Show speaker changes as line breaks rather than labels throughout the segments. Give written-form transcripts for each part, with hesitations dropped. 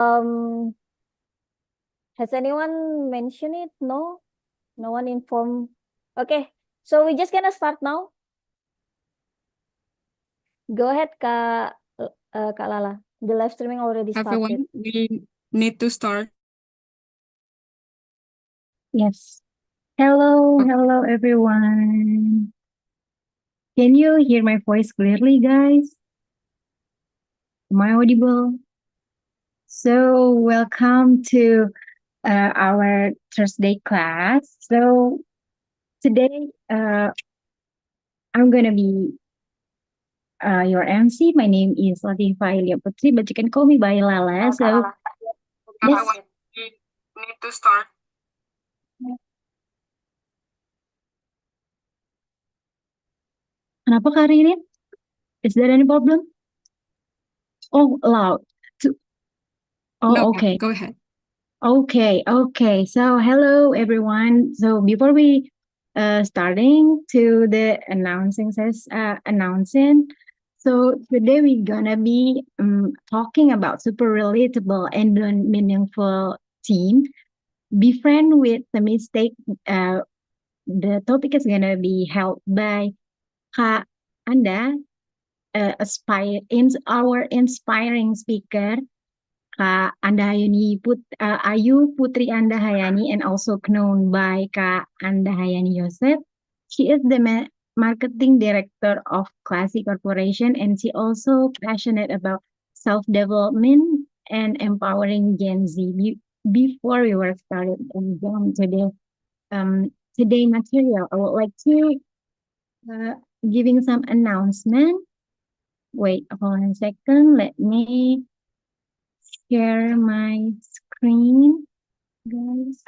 Um, has anyone mentioned it? No? No one informed. Okay, so we're just gonna start now. Go ahead, Kak Lala. The live streaming already started.
Everyone, we need to start.
Yes. Hello,
Okay.
hello everyone. Can you hear my voice clearly, guys? Am I audible? So, welcome to our Thursday class. So, today I'm gonna be your MC. My name is Latifah Ilya Putri, but you can call me by Lala. So, yes.
Everyone, we need to start.
Kenapa Kak Ririn? Is there any problem? Oh, loud.
No,
Okay.
go ahead.
Okay. So hello everyone. So before we starting to the announcing. So today we're gonna be talking about super relatable and meaningful theme. Befriend with the mistake. The topic is gonna be held by Kak Anda, our inspiring speaker. Kak Andahayani Ayu Putri Andahayani, and also known by Kak Andahayani Yoseph. She is the marketing director of Classic Corporation, and she also passionate about self-development and empowering Gen Z. Before we were started and going to the today material, I would like to giving some announcement. Wait, hold on a second. Let me share my screen, guys.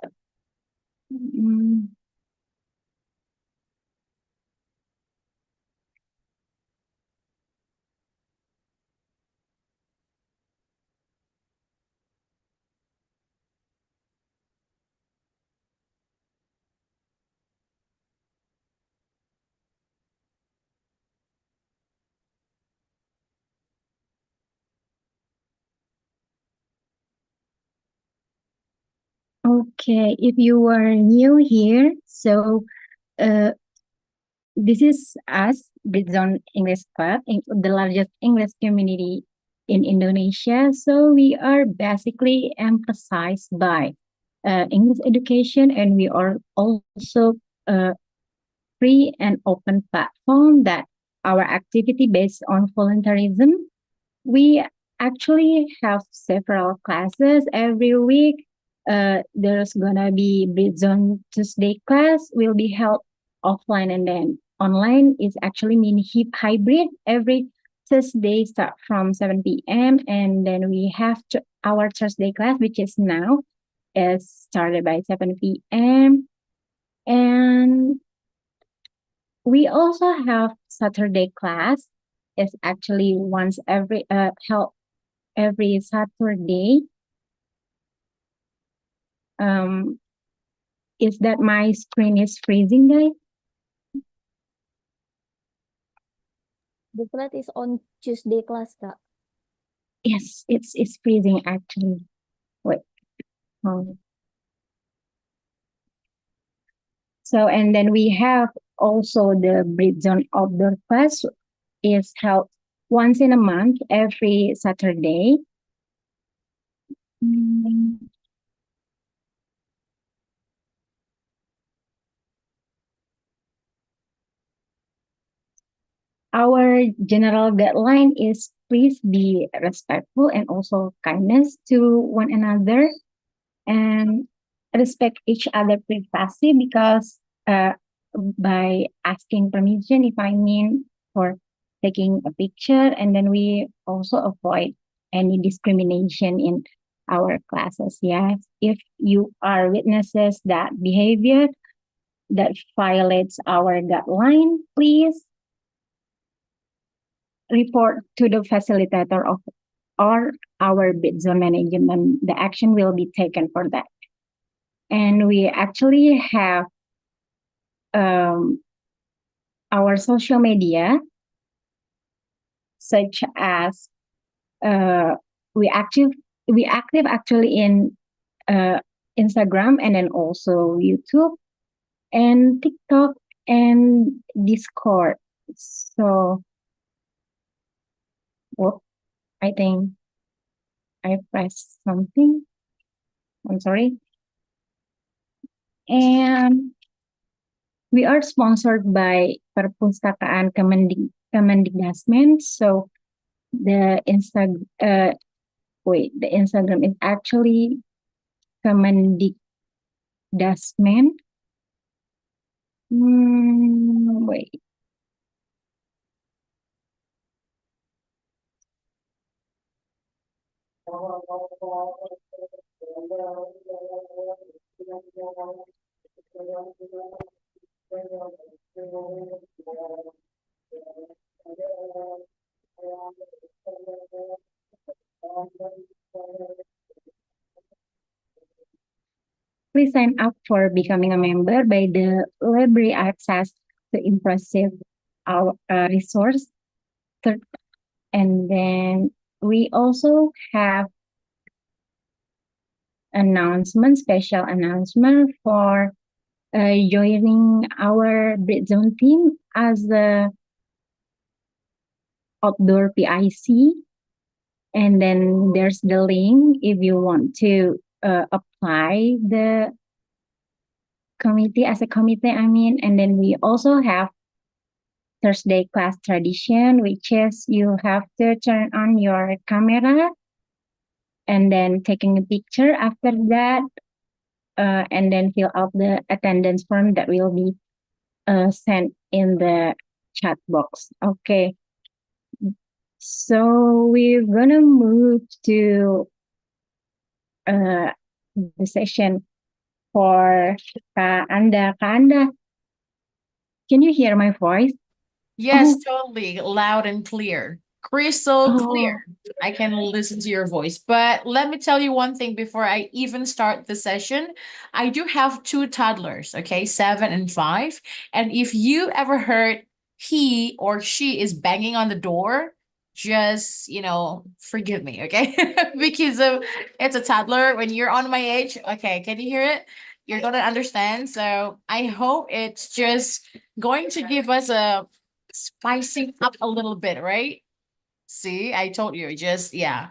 Mm, Okay, if you are new here, so uh, this is us, Britzone English Club, the largest English community in Indonesia. So we are basically emphasized by English education, and we are also a free and open platform that our activity based on volunteerism. We actually have several classes every week. There's gonna be Britzone Tuesday class will be held offline, and then online is actually mini hip hybrid every Thursday start from 7 p.m. And then we have our Thursday class, which is now is started by 7 p.m. And we also have Saturday class. It's actually once every held every Saturday. Um, is that my screen is freezing, guys?
The class is on Tuesday class, Kak.
Yes, it's freezing actually. Wait. So and then we have also the Britzone outdoor class is held once in a month every Saturday. Our general guideline is please be respectful and also kindness to one another, and respect each other privacy, because by asking permission, if I mean for taking a picture, and then we also avoid any discrimination in our classes. Yes, if you are witnesses that behavior that violates our guideline, please report to the facilitator of or our bid zone management. The action will be taken for that. And we actually have our social media, such as we we active actually in Instagram and then also YouTube and TikTok and Discord. So, well, I think I pressed something. I'm sorry. And we are sponsored by Perpustakaan Kemendikbudrismen. So the the Instagram is actually Kemendikbudrismen. Wait. Please sign up for becoming a member by the library access to impressive our resource. And then we also have special announcement for joining our Britzone team as the outdoor PIC. And then there's the link if you want to apply the committee as a committee, I mean. And then we also have Thursday class tradition, which is you have to turn on your camera and then taking a picture after that, and then fill out the attendance form that will be sent in the chat box. Okay. So we're gonna move to the session for Anda. Anda, can you hear my voice?
Yes,
Oh.
totally. Loud and clear. Crystal clear. I can listen to your voice. But let me tell you one thing before I even start the session. I do have two toddlers, okay, 7 and 5. And if you ever heard he or she is banging on the door, just, forgive me, okay? Because it's a toddler. When you're on my age, okay, can you hear it? You're going to understand. So I hope it's just going to give us a spicing up a little bit, right? See, I told you, just yeah.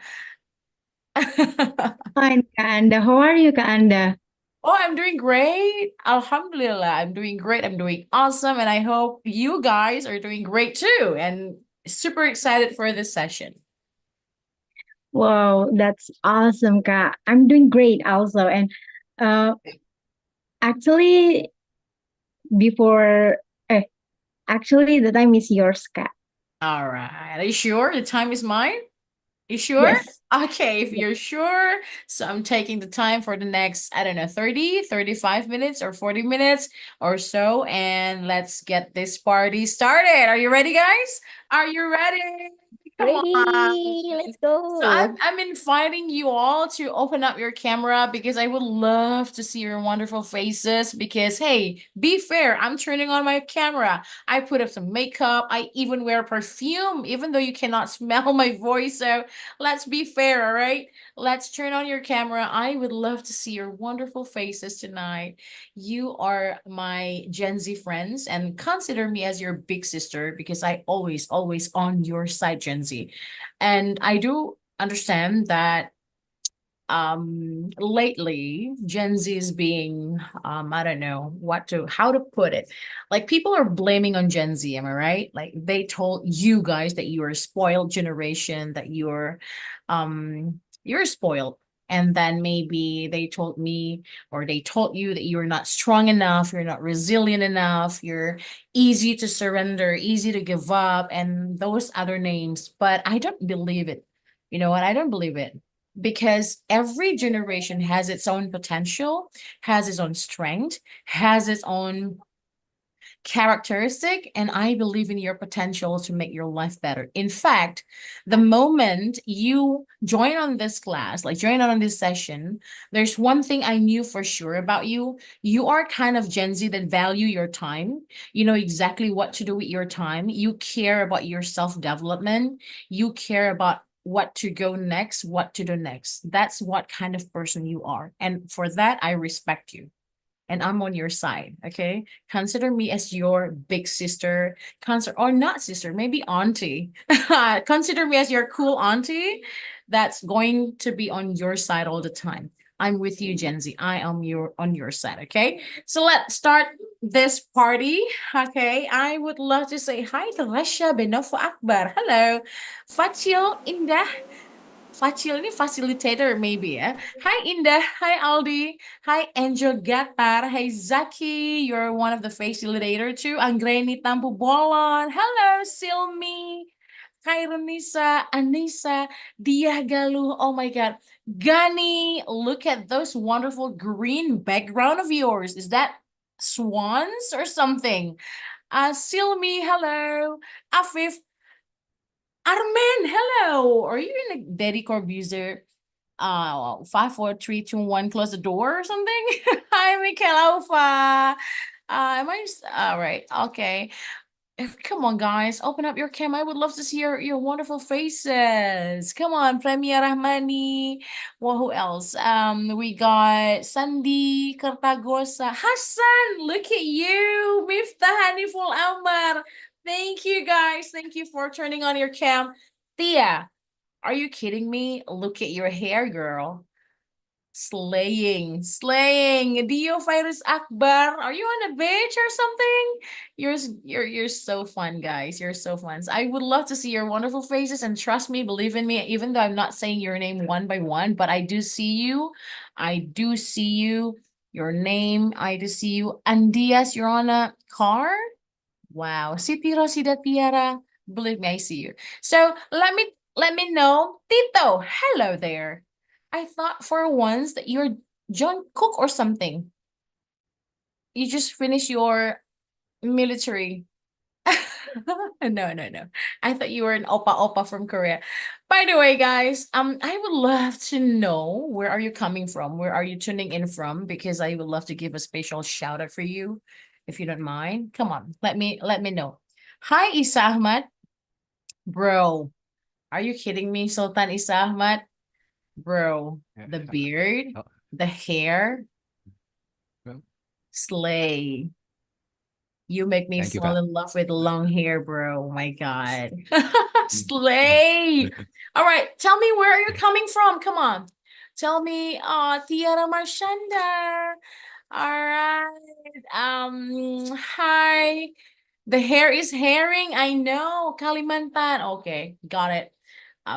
Fine, Kak Anda. How are you, Kak Anda?
Oh, I'm doing great. Alhamdulillah, I'm doing great. I'm doing awesome. And I hope you guys are doing great too. And super excited for this session.
Wow, that's awesome, Kak. I'm doing great also. And actually, before, actually, the time is yours, Kak.
All right. Are you sure the time is mine? You sure?
Yes.
Okay, if you're sure. So I'm taking the time for the next, I don't know, 30, 35 minutes or 40 minutes or so. And let's get this party started. Are you ready, guys? Are you ready? Come
Ready?
on.
Let's
So
go.
I'm inviting you all to open up your camera because I would love to see your wonderful faces because, hey, be fair, I'm turning on my camera. I put up some makeup. I even wear perfume, even though you cannot smell my voice. So let's be fair, all right? Let's turn on your camera. I would love to see your wonderful faces tonight. You are my Gen Z friends and consider me as your big sister because I always on your side, Gen Z. And I do understand that lately Gen Z is being I don't know how to put it, like people are blaming on Gen Z, am I right? Like they told you guys that you're a spoiled generation, that you're spoiled, and then maybe they told me or they told you that you're not strong enough, you're not resilient enough, you're easy to surrender, easy to give up, and those other names. But I don't believe it. You know what? I don't believe it because every generation has its own potential, has its own strength, has its own characteristic, and I believe in your potential to make your life better. In fact, the moment you join on this class, like join on this session, there's one thing I knew for sure about you. You are kind of Gen Z that value your time. You know exactly what to do with your time. You care about your self-development. You care about what to go next, what to do next. That's what kind of person you are. And for that, I respect you. And I'm on your side, okay? Consider me as your big sister, consider or not sister, maybe auntie. Consider me as your cool auntie that's going to be on your side all the time. I'm with you, Gen Z. I am on your side, okay? So let's start this party, okay? I would love to say hi to Rasha Benofo Akbar. Hello, Fachil Indah. Facil ini facilitator maybe ya. Hi Indah, hi Aldi, hi Angel Gatar, hi Zaki, you're one of the facilitator too. Anggreni Tampu Bolon, hello Silmi, Khairunisa, Anissa, Dia Galuh, oh my God. Gani, look at those wonderful green background of yours. Is that swans or something? Silmi, hello. Afif, Armen, hello. Are you in a Daddy Corbusier? 5, 4, 3, 2, 1, close the door or something? Hi, Michael Alpha. Am I all right? Okay. Come on, guys, open up your cam. I would love to see your wonderful faces. Come on, Premier Rahmani. Well, who else? We got Sandy Kartagosa. Hassan, look at you. Miftah Haniful Amar. Thank you, guys. Thank you for turning on your cam. Tia, are you kidding me? Look at your hair, girl. Slaying. Dio Virus Akbar. Are you on a beach or something? You're so fun, guys. You're so fun. So I would love to see your wonderful faces, and trust me, believe in me, even though I'm not saying your name one by one, but I do see you. I do see you. Your name, I do see you. Andias, you're on a car? Wow. Siti Rosida Piara. Believe me, I see you. So let me know. Tito, hello there. I thought for once that you're John Cook or something. You just finished your military. No. I thought you were an oppa from Korea. By the way, guys, I would love to know, where are you coming from? Where are you tuning in from? Because I would love to give a special shout out for you, if you don't mind. Come on, let me know. Hi, Isa Ahmad. Bro, are you kidding me, Sultan Isa Ahmad? Bro, the beard, the hair, slay. You make me
Thank you,
fall
Kak.
in love with long hair, bro. Oh my God. Slay. All right. Tell me, where are you coming from? Come on. Tell me, Tiara Marshanda. All right. Hi. The hair is herring. I know. Kalimantan. Okay, got it.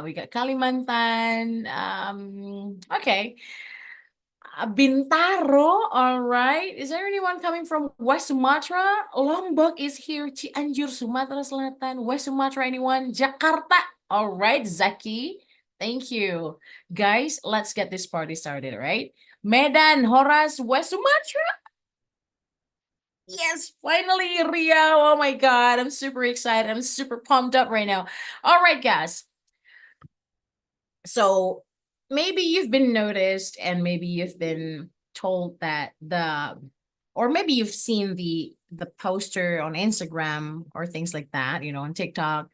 We got Kalimantan. Okay. Bintaro, all right. Is there anyone coming from West Sumatra? Lombok is here. Cianjur, Sumatera Selatan. West Sumatra, anyone? Jakarta. All right, Zaki. Thank you. Guys, let's get this party started, right? Medan, Horas, West Sumatra. Yes, finally, Ria. Oh my God, I'm super excited. I'm super pumped up right now. All right, guys. So maybe you've been noticed, and maybe you've been told that or maybe you've seen the poster on Instagram or things like that, on TikTok.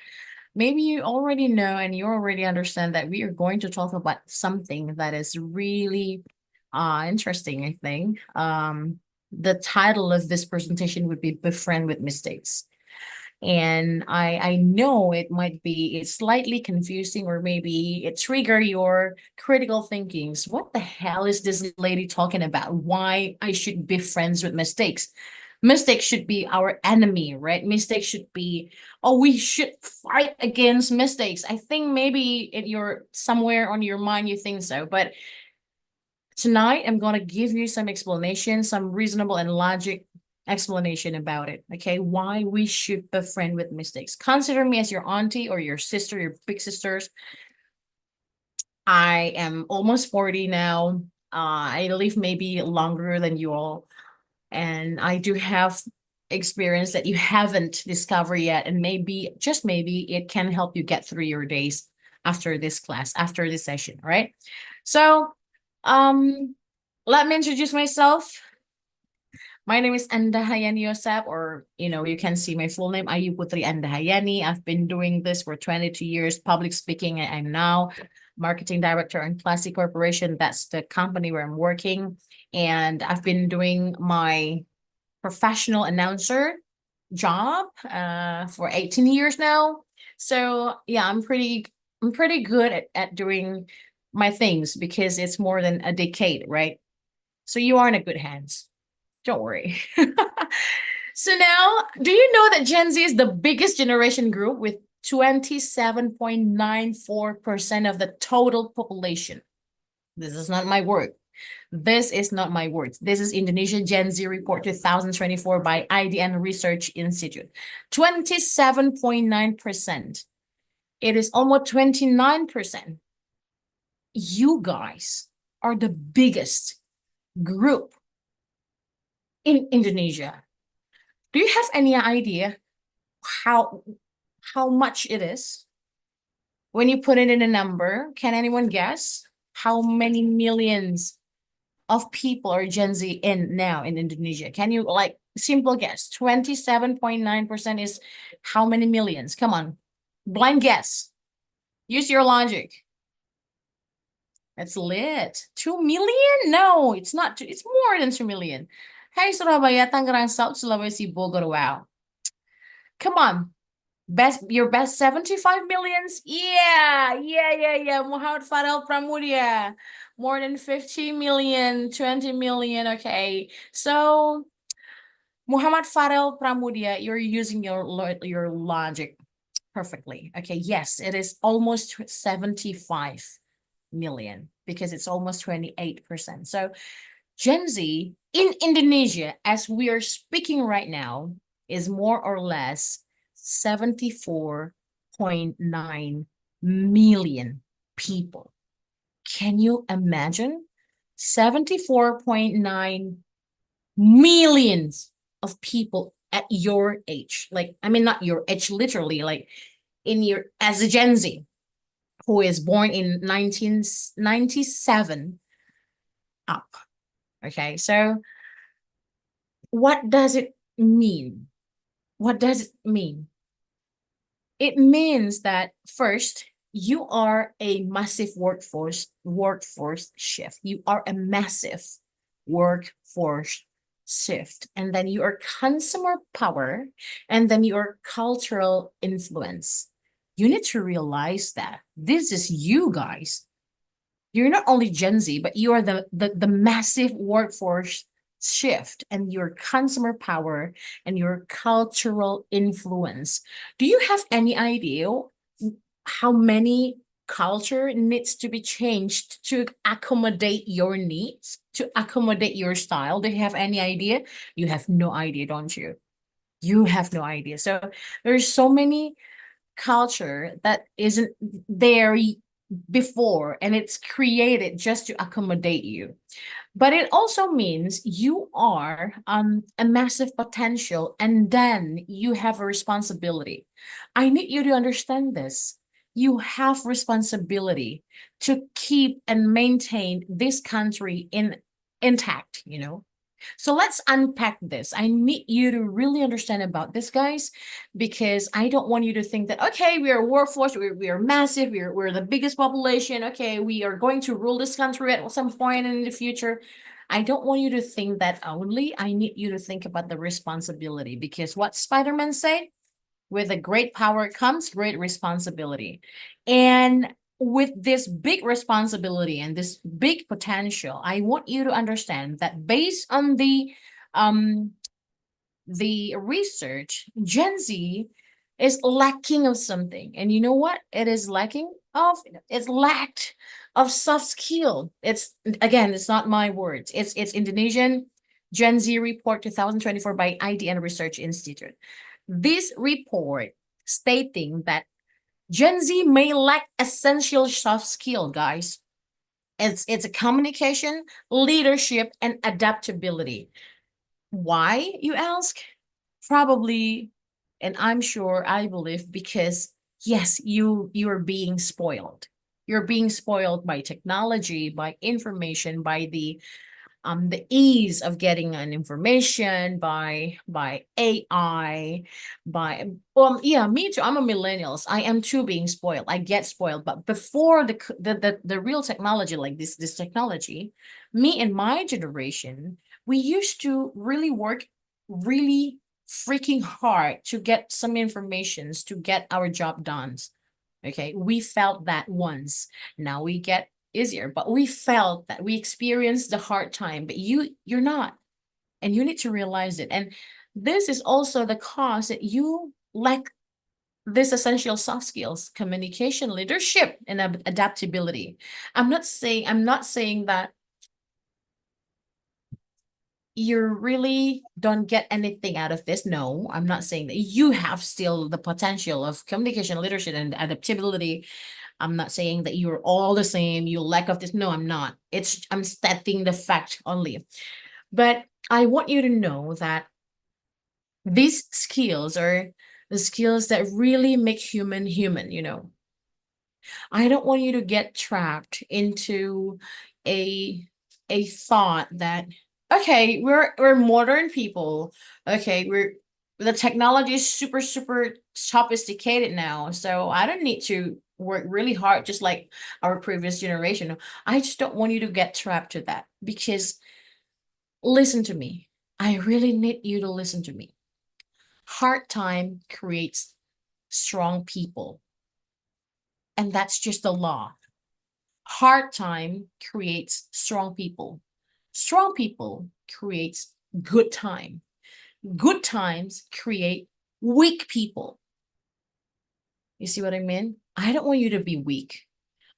Maybe you already know and you already understand that we are going to talk about something that is really interesting, I think. The title of this presentation would be Befriend with Mistakes. And I know it's slightly confusing, or maybe it trigger your critical thinkings. What the hell is this lady talking about? Why I should be friends with mistakes? Mistakes should be our enemy, right? Mistakes should be, oh, we should fight against mistakes. I think maybe you're somewhere on your mind, you think so, but tonight I'm going to give you some explanation, some reasonable and logic explanation about it, okay? Why we should befriend with mistakes. Consider me as your auntie or your sister, your big sisters. I am almost 40 now. I live maybe longer than you all, and I do have experience that you haven't discovered yet, and maybe, just maybe, it can help you get through your days after this class, after this session, right? So let me introduce myself. My name is Andahayani Yoseph, or you can see my full name, Ayu Putri Andahayani. I've been doing this for 22 years, public speaking. I'm now marketing director in Classic Corporation. That's the company where I'm working. And I've been doing my professional announcer job for 18 years now. So yeah, I'm pretty good at doing my things because it's more than a decade, right? So you are in a good hands. Don't worry. So now, do you know that Gen Z is the biggest generation group with 27.94% of the total population? This is not my word. This is not my words. This is Indonesia Gen Z Report 2024 by IDN Research Institute. 27.9%. It is almost 29%. You guys are the biggest group in Indonesia. Do you have any idea how much it is? When you put it in a number, can anyone guess how many millions of people are Gen Z in now in Indonesia? Can you simple guess? 27.9% is how many millions? Come on. Blind guess. Use your logic. It's lit. 2 million? No, it's not. It's more than 2 million. Hey, Surabaya, Tangerang, South Sulawesi, Bogor. Wow. Come on. Your best 75 millions? Yeah. Muhammad Farel Pramudia. More than 50 million, 20 million. Okay. So Muhammad Farel Pramudia, you're using your logic perfectly. Okay, yes, it is almost 75 million because it's almost 28%. So Gen Z in Indonesia, as we are speaking right now, is more or less 74.9 million people. Can you imagine? 74.9 millions of people at your age. Like, I mean, not your age, literally, like as a Gen Z who is born in 1997 up. Okay, so what does it mean? What does it mean? It means that first, you are a massive workforce shift. You are a massive workforce shift. And then your consumer power, and then your cultural influence. You need to realize that this is you guys. You're not only Gen Z, but you are the massive workforce shift and your consumer power and your cultural influence. Do you have any idea how many culture needs to be changed to accommodate your needs, to accommodate your style? Do you have any idea? You have no idea, don't you? You have no idea. So there's so many culture that isn't there before, and it's created just to accommodate you. But it also means you are a massive potential, and then you have a responsibility. I need you to understand this. You have responsibility to keep and maintain this country intact, So let's unpack this. I need you to really understand about this, guys, because I don't want you to think that, okay, we are a workforce, we are massive, we're the biggest population, okay, we are going to rule this country at some point in the future. I don't want you to think that only. I need you to think about the responsibility, because what Spider-Man said, with a great power comes great responsibility. And with this big responsibility and this big potential, I want you to understand that based on the research, Gen Z is lacking of something. And you know what it is lacking of? It's lacked of soft skill. It's, again, it's not my words. It's Indonesian Gen Z Report 2024 by IDN Research Institute. This report stating that Gen Z may lack essential soft skill, guys. It's a communication, leadership, and adaptability. Why, you ask? Probably, and I'm sure, I believe, because yes, you're being spoiled. You're being spoiled by technology, by information, by the the ease of getting an information by AI, by yeah, me too. I'm a millennials. I am too being spoiled. I get spoiled. But before the real technology like this technology, me and my generation, we used to really work really freaking hard to get some informations to get our job done. Okay, we felt that once. Now we get easier, but we felt that we experienced the hard time, but you're not, and you need to realize it. And this is also the cause that you lack this essential soft skills: communication, leadership, and adaptability. I'm not saying that you really don't get anything out of this. No, I'm not saying that. You have still the potential of communication, leadership, and adaptability. I'm not saying that you're all the same, you lack of this. No, I'm not. I'm stating the fact only. But I want you to know that these skills are the skills that really make human human, you know. I don't want you to get trapped into a thought that, okay, we're modern people. Okay, the technology is super sophisticated now. So I don't need to work really hard just like our previous generation. I just don't want you to get trapped to that, because listen to me. I really need you to listen to me. Hard time creates strong people. And that's just the law. Hard time creates strong people. Strong people creates good time. Good times create weak people. You see what I mean? I don't want you to be weak.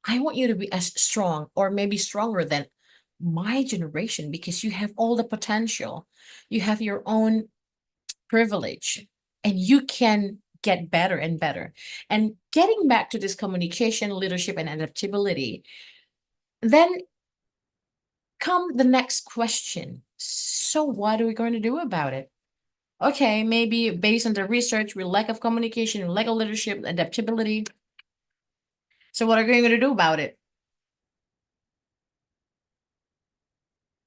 I want you to be as strong, or maybe stronger than my generation, because you have all the potential. You have your own privilege, and you can get better and better. And getting back to this communication, leadership, and adaptability, then come the next question. So what are we going to do about it? Okay, maybe based on the research, we lack of communication, lack of leadership, adaptability. So what are we going to do about it?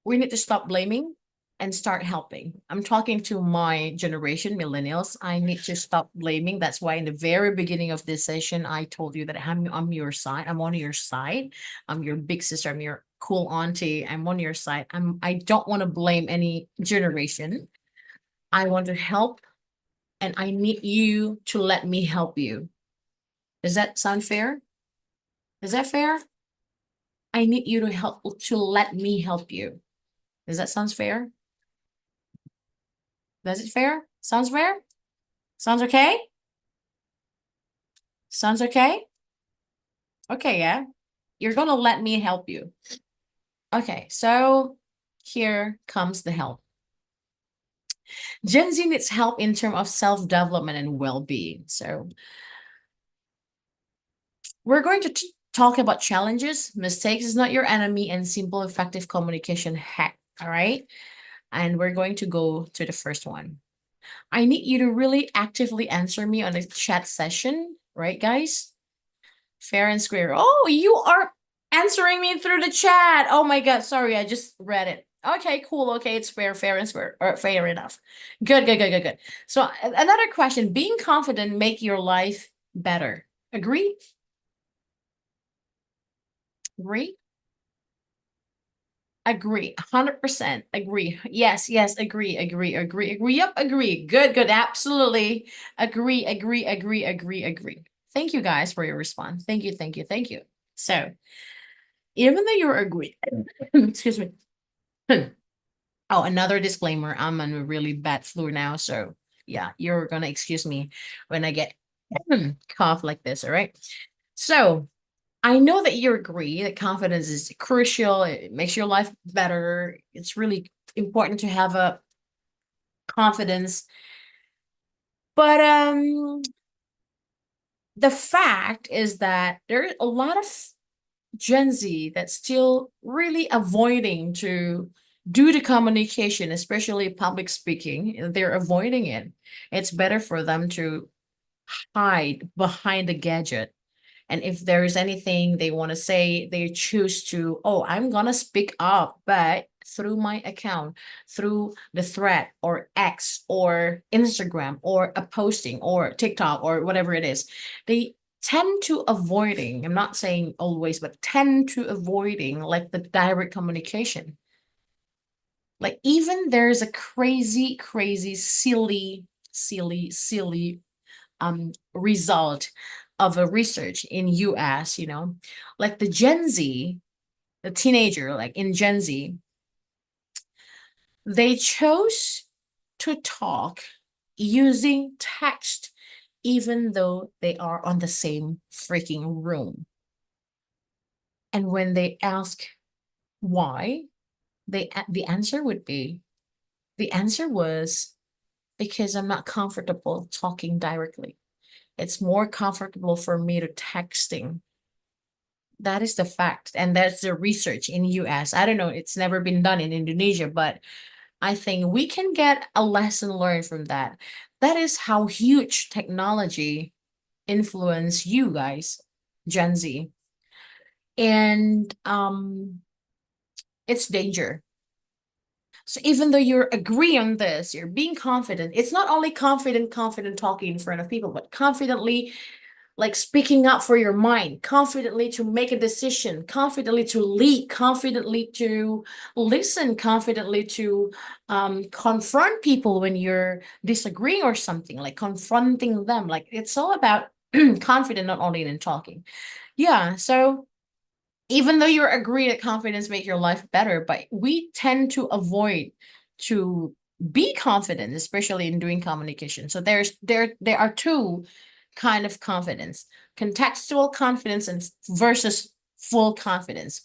We need to stop blaming and start helping. I'm talking to my generation, millennials. I need to stop blaming. That's why in the very beginning of this session, I told you that I'm your side. I'm on your side. I'm your big sister. I'm your cool auntie. I'm on your side. I don't want to blame any generation. I want to help, and I need you to let me help you. Does that sound fair? Is that fair? I need you to let me help you. Does that sound fair? Does it fair? Sounds fair? Sounds okay? Sounds okay? Okay, yeah. You're gonna let me help you. Okay, so here comes the help. Gen Z needs help in terms of self-development and well-being. So we're going to talk about challenges. Mistakes is not your enemy, and simple, effective communication hack. All right. And we're going to go to the first one. I need you to really actively answer me on the chat session, right, guys? Fair and square. Oh, you are answering me through the chat. Oh my God. Sorry, I just read it. Okay, cool. Okay, it's fair and square. Or fair enough. Good. So another question: being confident make your life better. Agree? Agree? Agree. 100% agree. Yes, agree. Yep, agree. Good. Absolutely. Agree. Thank you guys for your response. Thank you. So, even though you're agree, excuse me. Oh, another disclaimer. I'm on a really bad flu now. So, yeah, you're going to excuse me when I get cough like this. All right. So, I know that you agree that confidence is crucial. It makes your life better. It's really important to have a confidence. But the fact is that there are a lot of Gen Z that's still really avoiding to do the communication, especially public speaking. They're avoiding it. It's better for them to hide behind the gadget. And if there's anything they want to say, they choose to, oh, I'm going to speak up, but through my account, through the thread or X or Instagram or a posting or TikTok or whatever it is, they tend to avoiding, I'm not saying always, but tend to avoiding like the direct communication. Like even there's a crazy, silly result of a research in US, like the Gen Z, the teenager, like in Gen Z, they chose to talk using text, even though they are on the same freaking room. And when they ask why, the answer was because I'm not comfortable talking directly. It's more comfortable for me to texting. That is the fact. And that's the research in US. I don't know, it's never been done in Indonesia, but I think we can get a lesson learned from that. That is how huge technology influence you guys, Gen Z. And it's danger. So even though you're agree on this, you're being confident. It's not only confident talking in front of people, but confidently like speaking up for your mind, confidently to make a decision, confidently to lead, confidently to listen, confidently to confront people when you're disagreeing or something, like confronting them. Like it's all about confident, not only in talking. Yeah, so even though you agree that confidence makes your life better, but we tend to avoid to be confident, especially in doing communication. So there are two kind of confidence: contextual confidence and versus full confidence.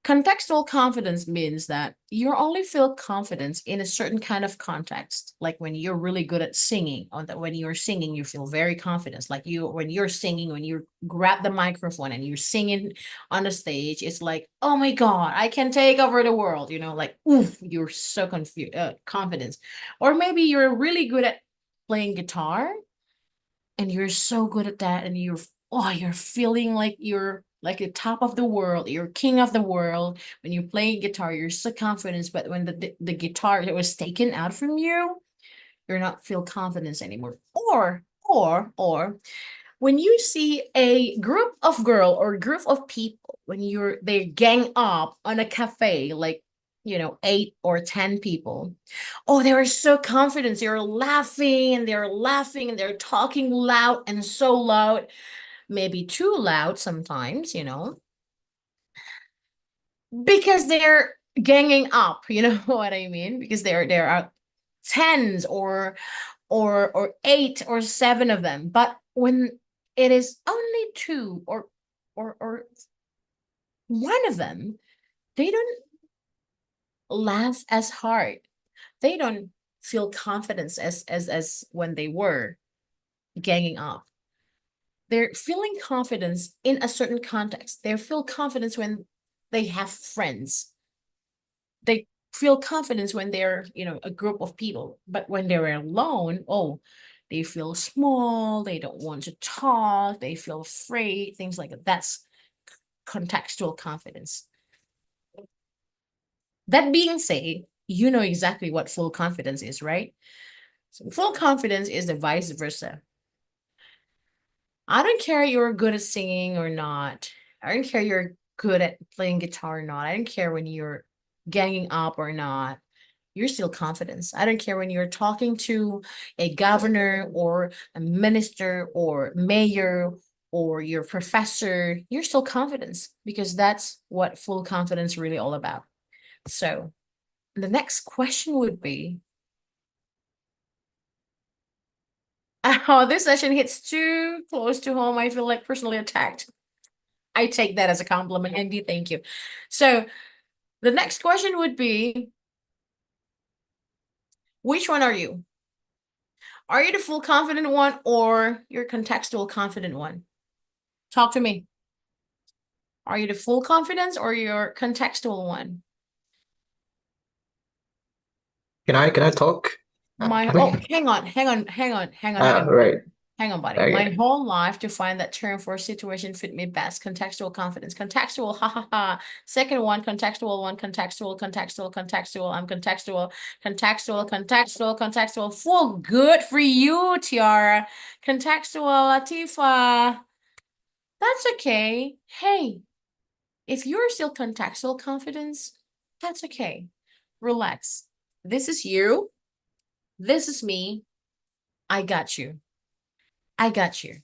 Contextual confidence means that you only feel confidence in a certain kind of context. Like when you're really good at singing, or that when you're singing, you feel very confident. Like when you're singing, when you grab the microphone and you're singing on the stage, it's like, oh my God, I can take over the world. Like, oof, you're so confident. Or maybe you're really good at playing guitar and you're so good at that, and you're feeling like you're like the top of the world, you're king of the world. When you're playing guitar, you're so confident, but when the guitar that was taken out from you, you're not feel confidence anymore. Or when you see a group of girl or group of people, when they gang up on a cafe, like 8 or 10 people, oh, they were so confident, they're laughing and they're talking loud, and so loud, maybe too loud sometimes, because they're ganging up, you know what I mean, because there are tens or 8 or 7 of them. But when it is only 2 or one of them, they don't laugh as hard. They don't feel confidence as when they were ganging up. They're feeling confidence in a certain context. They feel confidence when they have friends. They feel confidence when they're, a group of people. But when they're alone, oh, they feel small, they don't want to talk, they feel afraid, things like that. That's contextual confidence. That being said, you know exactly what full confidence is, right? So full confidence is the vice versa. I don't care you're good at singing or not. I don't care you're good at playing guitar or not. I don't care when you're ganging up or not. You're still confident. I don't care when you're talking to a governor or a minister or mayor or your professor, you're still confident, because that's what full confidence really all about. So the next question would be, oh, this session hits too close to home. I feel like personally attacked. I take that as a compliment, Andy. Thank you. So the next question would be, which one are you? Are you the full confident one or your contextual confident one? Talk to me. Are you the full confidence or your contextual one?
Can I talk?
Hang on.
Right.
Hang on, buddy.
Okay.
My whole life to find that term for a situation fit me best. Contextual confidence. Contextual, ha ha ha. Second one, contextual, contextual. I'm contextual. Full good for you, Tiara. Contextual, Latifa. That's okay. Hey, if you're still contextual confidence, that's okay. Relax. This is you. This is me. I got you. I got you.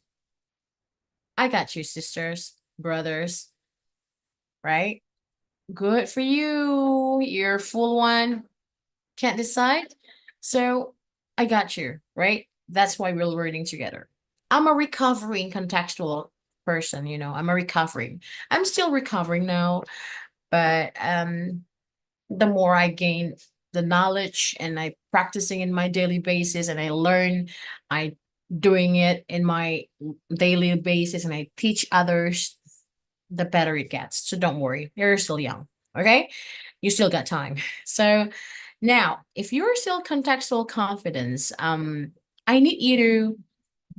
I got you, sisters, brothers, right? Good for you. You're full one. Can't decide. So I got you, right? That's why we're learning together. I'm a recovering contextual person, you know. I'm still recovering now, but the more I gain the knowledge and I practicing in my daily basis and I learn, I doing it in my daily basis and I teach others, the better it gets. So don't worry, you're still young, okay? You still got time. So now, if you're still contextual confidence, I need you to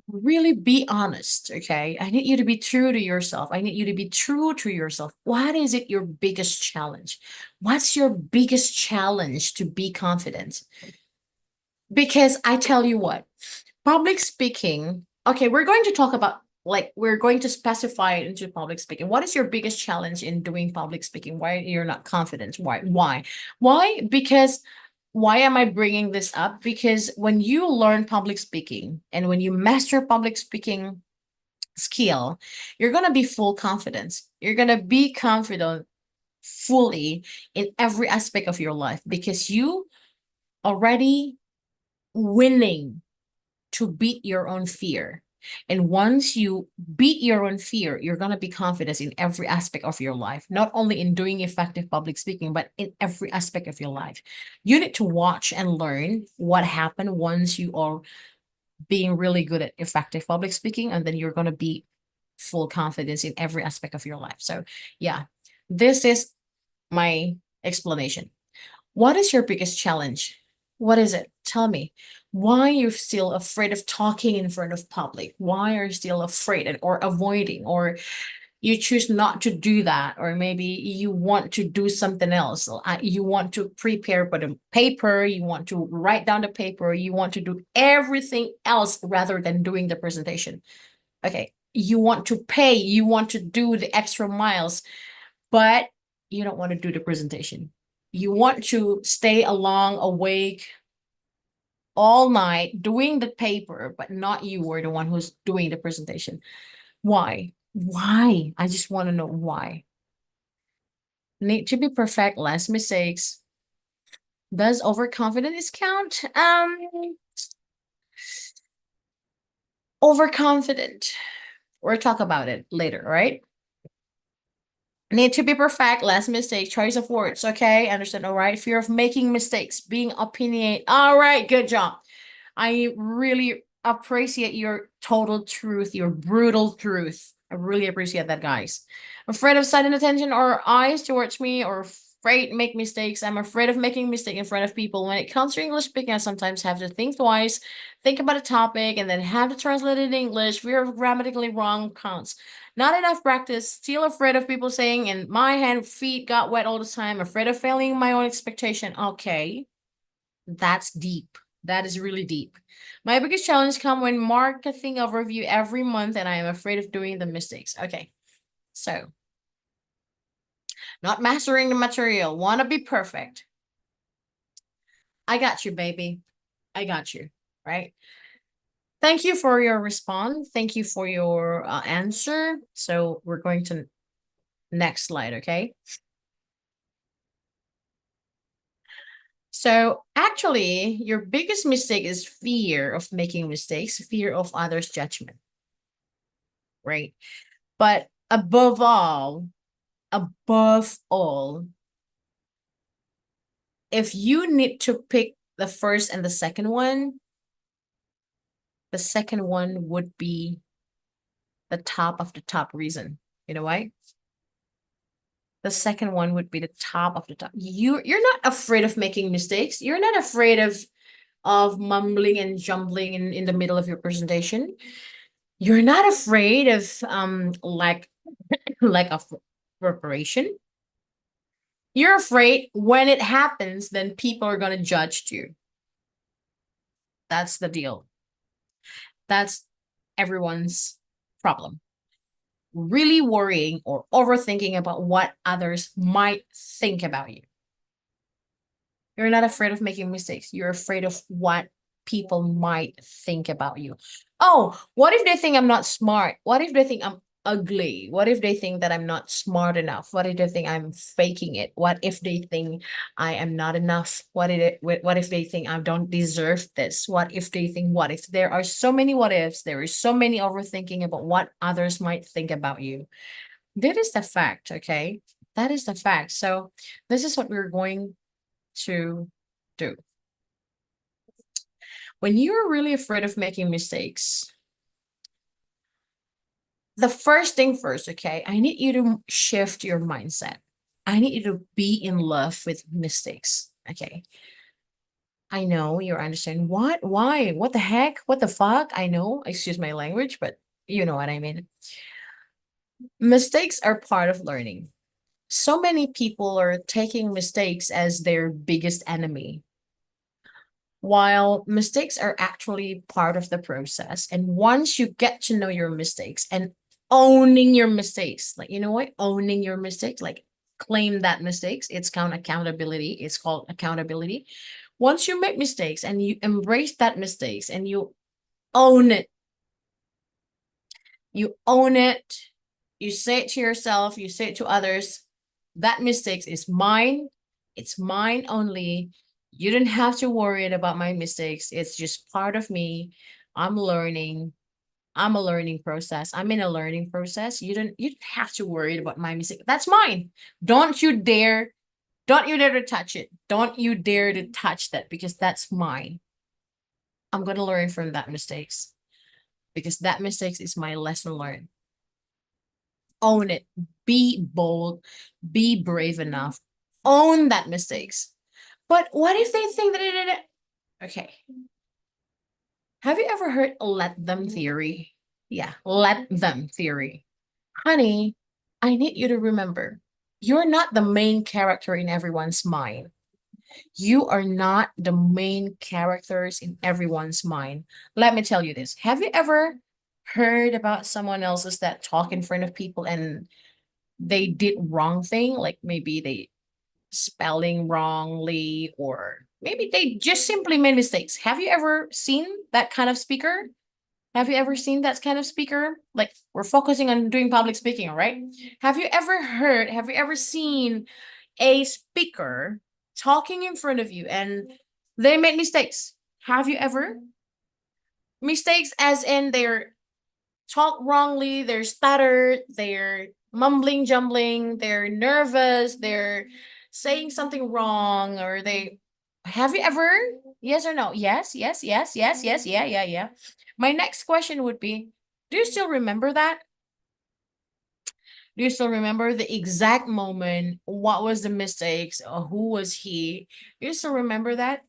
really be honest, okay? I need you to be true to yourself. I need you to be true to yourself. What is it your biggest challenge? What's your biggest challenge to be confident? Because I tell you what, public speaking, okay, we're going to talk about we're going to specify it into public speaking. What is your biggest challenge in doing public speaking? Why you're not confident? Why? Because why am I bringing this up? Because when you learn public speaking and when you master public speaking skill, you're going to be full confidence. You're going to be confident fully in every aspect of your life because you already willing to beat your own fear. And once you beat your own fear, you're going to be confident in every aspect of your life, not only in doing effective public speaking, but in every aspect of your life. You need to watch and learn what happened once you are being really good at effective public speaking, and then you're going to be full confidence in every aspect of your life. So yeah, this is my explanation. What is your biggest challenge? What is it? Tell me. Why you're still afraid of talking in front of public? Why are you still afraid or avoiding, or you choose not to do that, or maybe you want to do something else? You want to prepare for the paper, you want to write down the paper, you want to do everything else rather than doing the presentation. Okay, you want to pay, you want to do the extra miles, but you don't want to do the presentation. You want to stay along awake all night doing the paper, but not you were the one who's doing the presentation. Why? Why? I just want to know why. Need to be perfect, less mistakes. Does overconfidence count? Overconfident. We'll talk about it later, right? Need to be perfect, less mistakes, choice of words, okay? Understand, all right? Fear of making mistakes, being opinionated. All right, good job. I really appreciate your total truth, your brutal truth. I really appreciate that, guys. Afraid of sudden attention or eyes towards me, or afraid to make mistakes. I'm afraid of making mistake in front of people. When it comes to English speaking, I sometimes have to think twice, think about a topic, and then have to translate it in English. Fear of grammatically wrong counts. Not enough practice, still afraid of people saying, and my feet got wet all the time, afraid of failing my own expectation. Okay, that's deep. That is really deep. My biggest challenge come when marketing overview every month and I am afraid of doing the mistakes. Okay, so not mastering the material, want to be perfect. I got you, baby. I got you, right? Thank you for your response. Thank you for your answer. So we're going to next slide, okay? So actually, your biggest mistake is fear of making mistakes, fear of others' judgment, right? But above all, if you need to pick the first and the second one would be the top of the top reason. You know why? The second one would be the top of the top. You're not afraid of making mistakes. You're not afraid of of mumbling and jumbling in the middle of your presentation. You're not afraid of like of preparation. You're afraid when it happens, then people are gonna judge you. That's the deal. That's everyone's problem. Really worrying or overthinking about what others might think about you. You're not afraid of making mistakes. You're afraid of what people might think about you. Oh, what if they think I'm not smart? What if they think I'm ugly? What if they think that I'm not smart enough? What if they think I'm faking it? What if they think I am not enough? What if they think I don't deserve this? What if they think what if? There are so many what ifs. There is so many overthinking about what others might think about you. That is the fact, okay? That is the fact. So this is what we're going to do. When you're really afraid of making mistakes, the first thing first, okay, I need you to shift your mindset. I need you to be in love with mistakes, okay? I know you're understanding what, why, what the heck, what the fuck? I know, excuse my language, but you know what I mean. Mistakes are part of learning. So many people are taking mistakes as their biggest enemy, while mistakes are actually part of the process. And once you get to know your mistakes and owning your mistakes, like, you know what, owning your mistakes, like claim that mistakes, it's called accountability. It's called accountability. Once you make mistakes and you embrace that mistakes and you own it, you own it, you say it to yourself, you say it to others, that mistakes is mine. It's mine only. You don't have to worry about my mistakes. It's just part of me. I'm learning. I'm a learning process. I'm in a learning process. You don't have to worry about my mistake. That's mine. Don't you dare, don't you dare to touch it. Don't you dare to touch that because that's mine. I'm gonna learn from that mistakes because that mistakes is my lesson learned. Own it. Be bold. Be brave enough. Own that mistakes. But what if they think that it? Okay. Have you ever heard let them theory? Yeah, let them theory. Honey, I need you to remember, you're not the main character in everyone's mind. You are not the main characters in everyone's mind. Let me tell you this. Have you ever heard about someone else's that talk in front of people and they did wrong thing? Like maybe they spelling wrongly or maybe they just simply made mistakes. Have you ever seen that kind of speaker? Have you ever seen that kind of speaker? Like we're focusing on doing public speaking, all right? Have you ever seen a speaker talking in front of you and they made mistakes? Have you ever? Mistakes as in they're talk wrongly, they're stuttered, they're mumbling, jumbling, they're nervous, they're saying something wrong, or they have you ever? Yes or no? Yes, yes, yes, yes, yes, yeah, yeah, yeah. My next question would be, do you still remember that? Do you still remember the exact moment? What was the mistakes? Or who was he? Do you still remember that?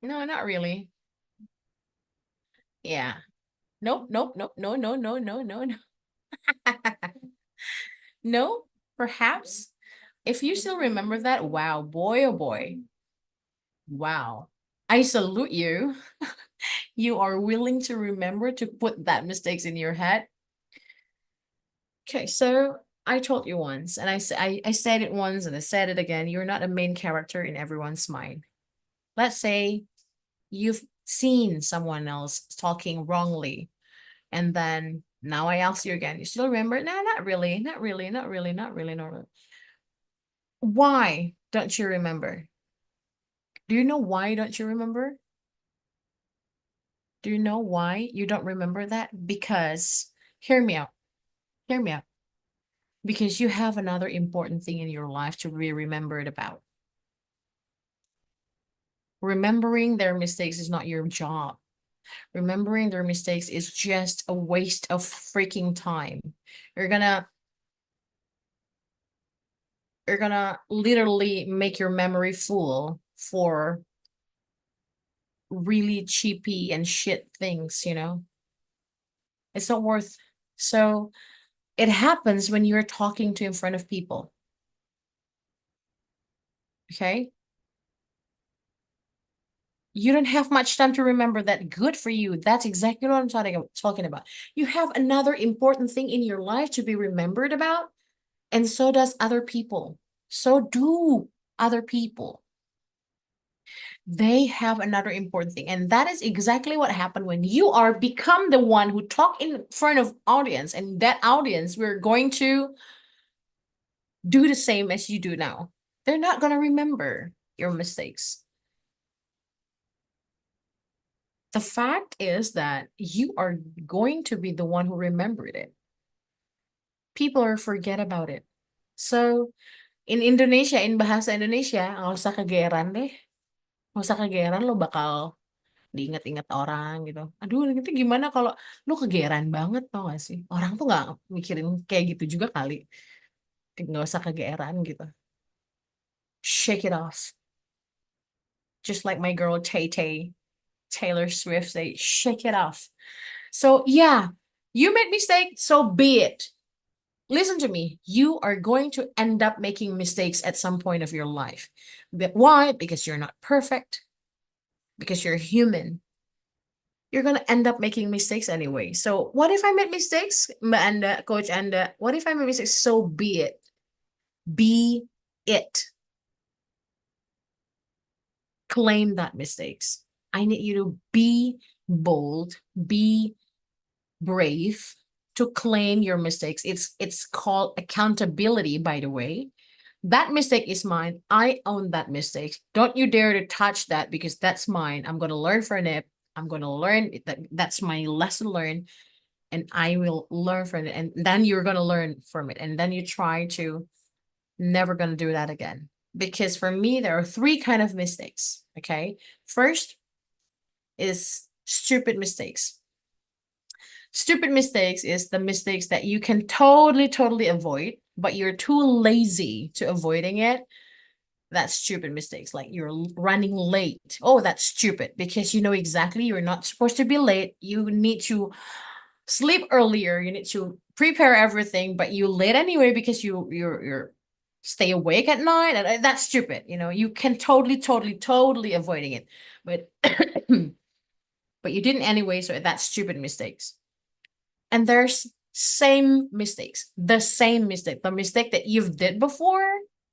No, not really. Yeah. Nope, nope, nope, no, no, no, no, no, no. No, perhaps. If you still remember that, wow, boy, oh boy. Wow. I salute you. You are willing to remember to put that mistakes in your head. Okay, so I told you once, and I said it once and I said it again. You're not a main character in everyone's mind. Let's say you've seen someone else talking wrongly, and then now I ask you again, you still remember? No, not really, not really, not really, not really, not really. Why don't you remember? Do you know why don't you remember? Do you know why you don't remember that? Because, hear me out, hear me out. Because you have another important thing in your life to be remembered about. Remembering their mistakes is not your job. Remembering their mistakes is just a waste of freaking time. You're gonna you're gonna literally make your memory full for really cheapy and shit things, you know? It's not worth. So it happens when you're talking to in front of people. Okay? You don't have much time to remember that. Good for you. That's exactly what I'm talking about. You have another important thing in your life to be remembered about, and so does other people. So do other people. They have another important thing, and that is exactly what happened when you are become the one who talk in front of audience, and that audience we're going to do the same as you do now. They're not going to remember your mistakes. The fact is that you are going to be the one who remembered it. People are forget about it. So in Indonesia, in bahasa Indonesia, nggak usah kegeeran deh. Nggak usah kegeeran, lo bakal diingat-ingat orang gitu. Aduh, nanti gimana kalau lu kegeeran banget, tau gak sih? Orang tuh nggak mikirin kayak gitu juga kali. Nggak usah kegeeran gitu. Shake it off. Just like my girl Tay Taylor Swift say, shake it off. So yeah, you made mistake, so be it. Listen to me. You are going to end up making mistakes at some point of your life. But why? Because you're not perfect. Because you're human. You're going to end up making mistakes anyway. So what if I made mistakes? And Coach, and what if I made mistakes? So be it. Be it. Claim that mistakes. I need you to be bold, be brave to claim your mistakes. It's called accountability, by the way. That mistake is mine. I own that mistake. Don't you dare to touch that because that's mine. I'm going to learn from it. I'm going to learn that that's my lesson learned, and I will learn from it. And then you're going to learn from it. And then you try to never going to do that again. Because for me, there are three kind of mistakes. Okay. First is stupid mistakes. Stupid mistakes is the mistakes that you can totally avoid, but you're too lazy to avoiding it. That's stupid mistakes. Like you're running late. Oh, that's stupid because you know exactly you're not supposed to be late. You need to sleep earlier. You need to prepare everything, but you late anyway because you're stay awake at night, and that's stupid. You know, you can totally avoiding it, but but you didn't anyway. So that's stupid mistakes. And there's same mistakes, the same mistake, the mistake that you've did before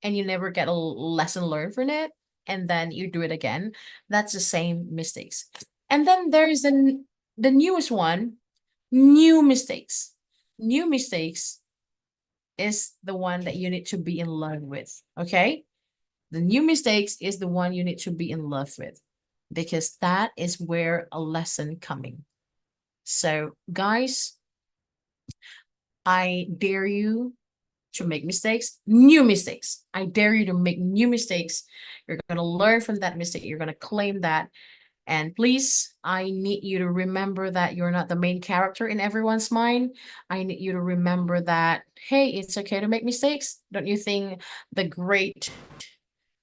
and you never get a lesson learned from it, and then you do it again. That's the same mistakes. And then there's the newest one, new mistakes. New mistakes is the one that you need to be in love with. Okay, the new mistakes is the one you need to be in love with, because that is where a lesson coming. So guys, I dare you to make mistakes, new mistakes. I dare you to make new mistakes. You're going to learn from that mistake. You're going to claim that. And please, I need you to remember that you're not the main character in everyone's mind. I need you to remember that, hey, it's okay to make mistakes. Don't you think the great,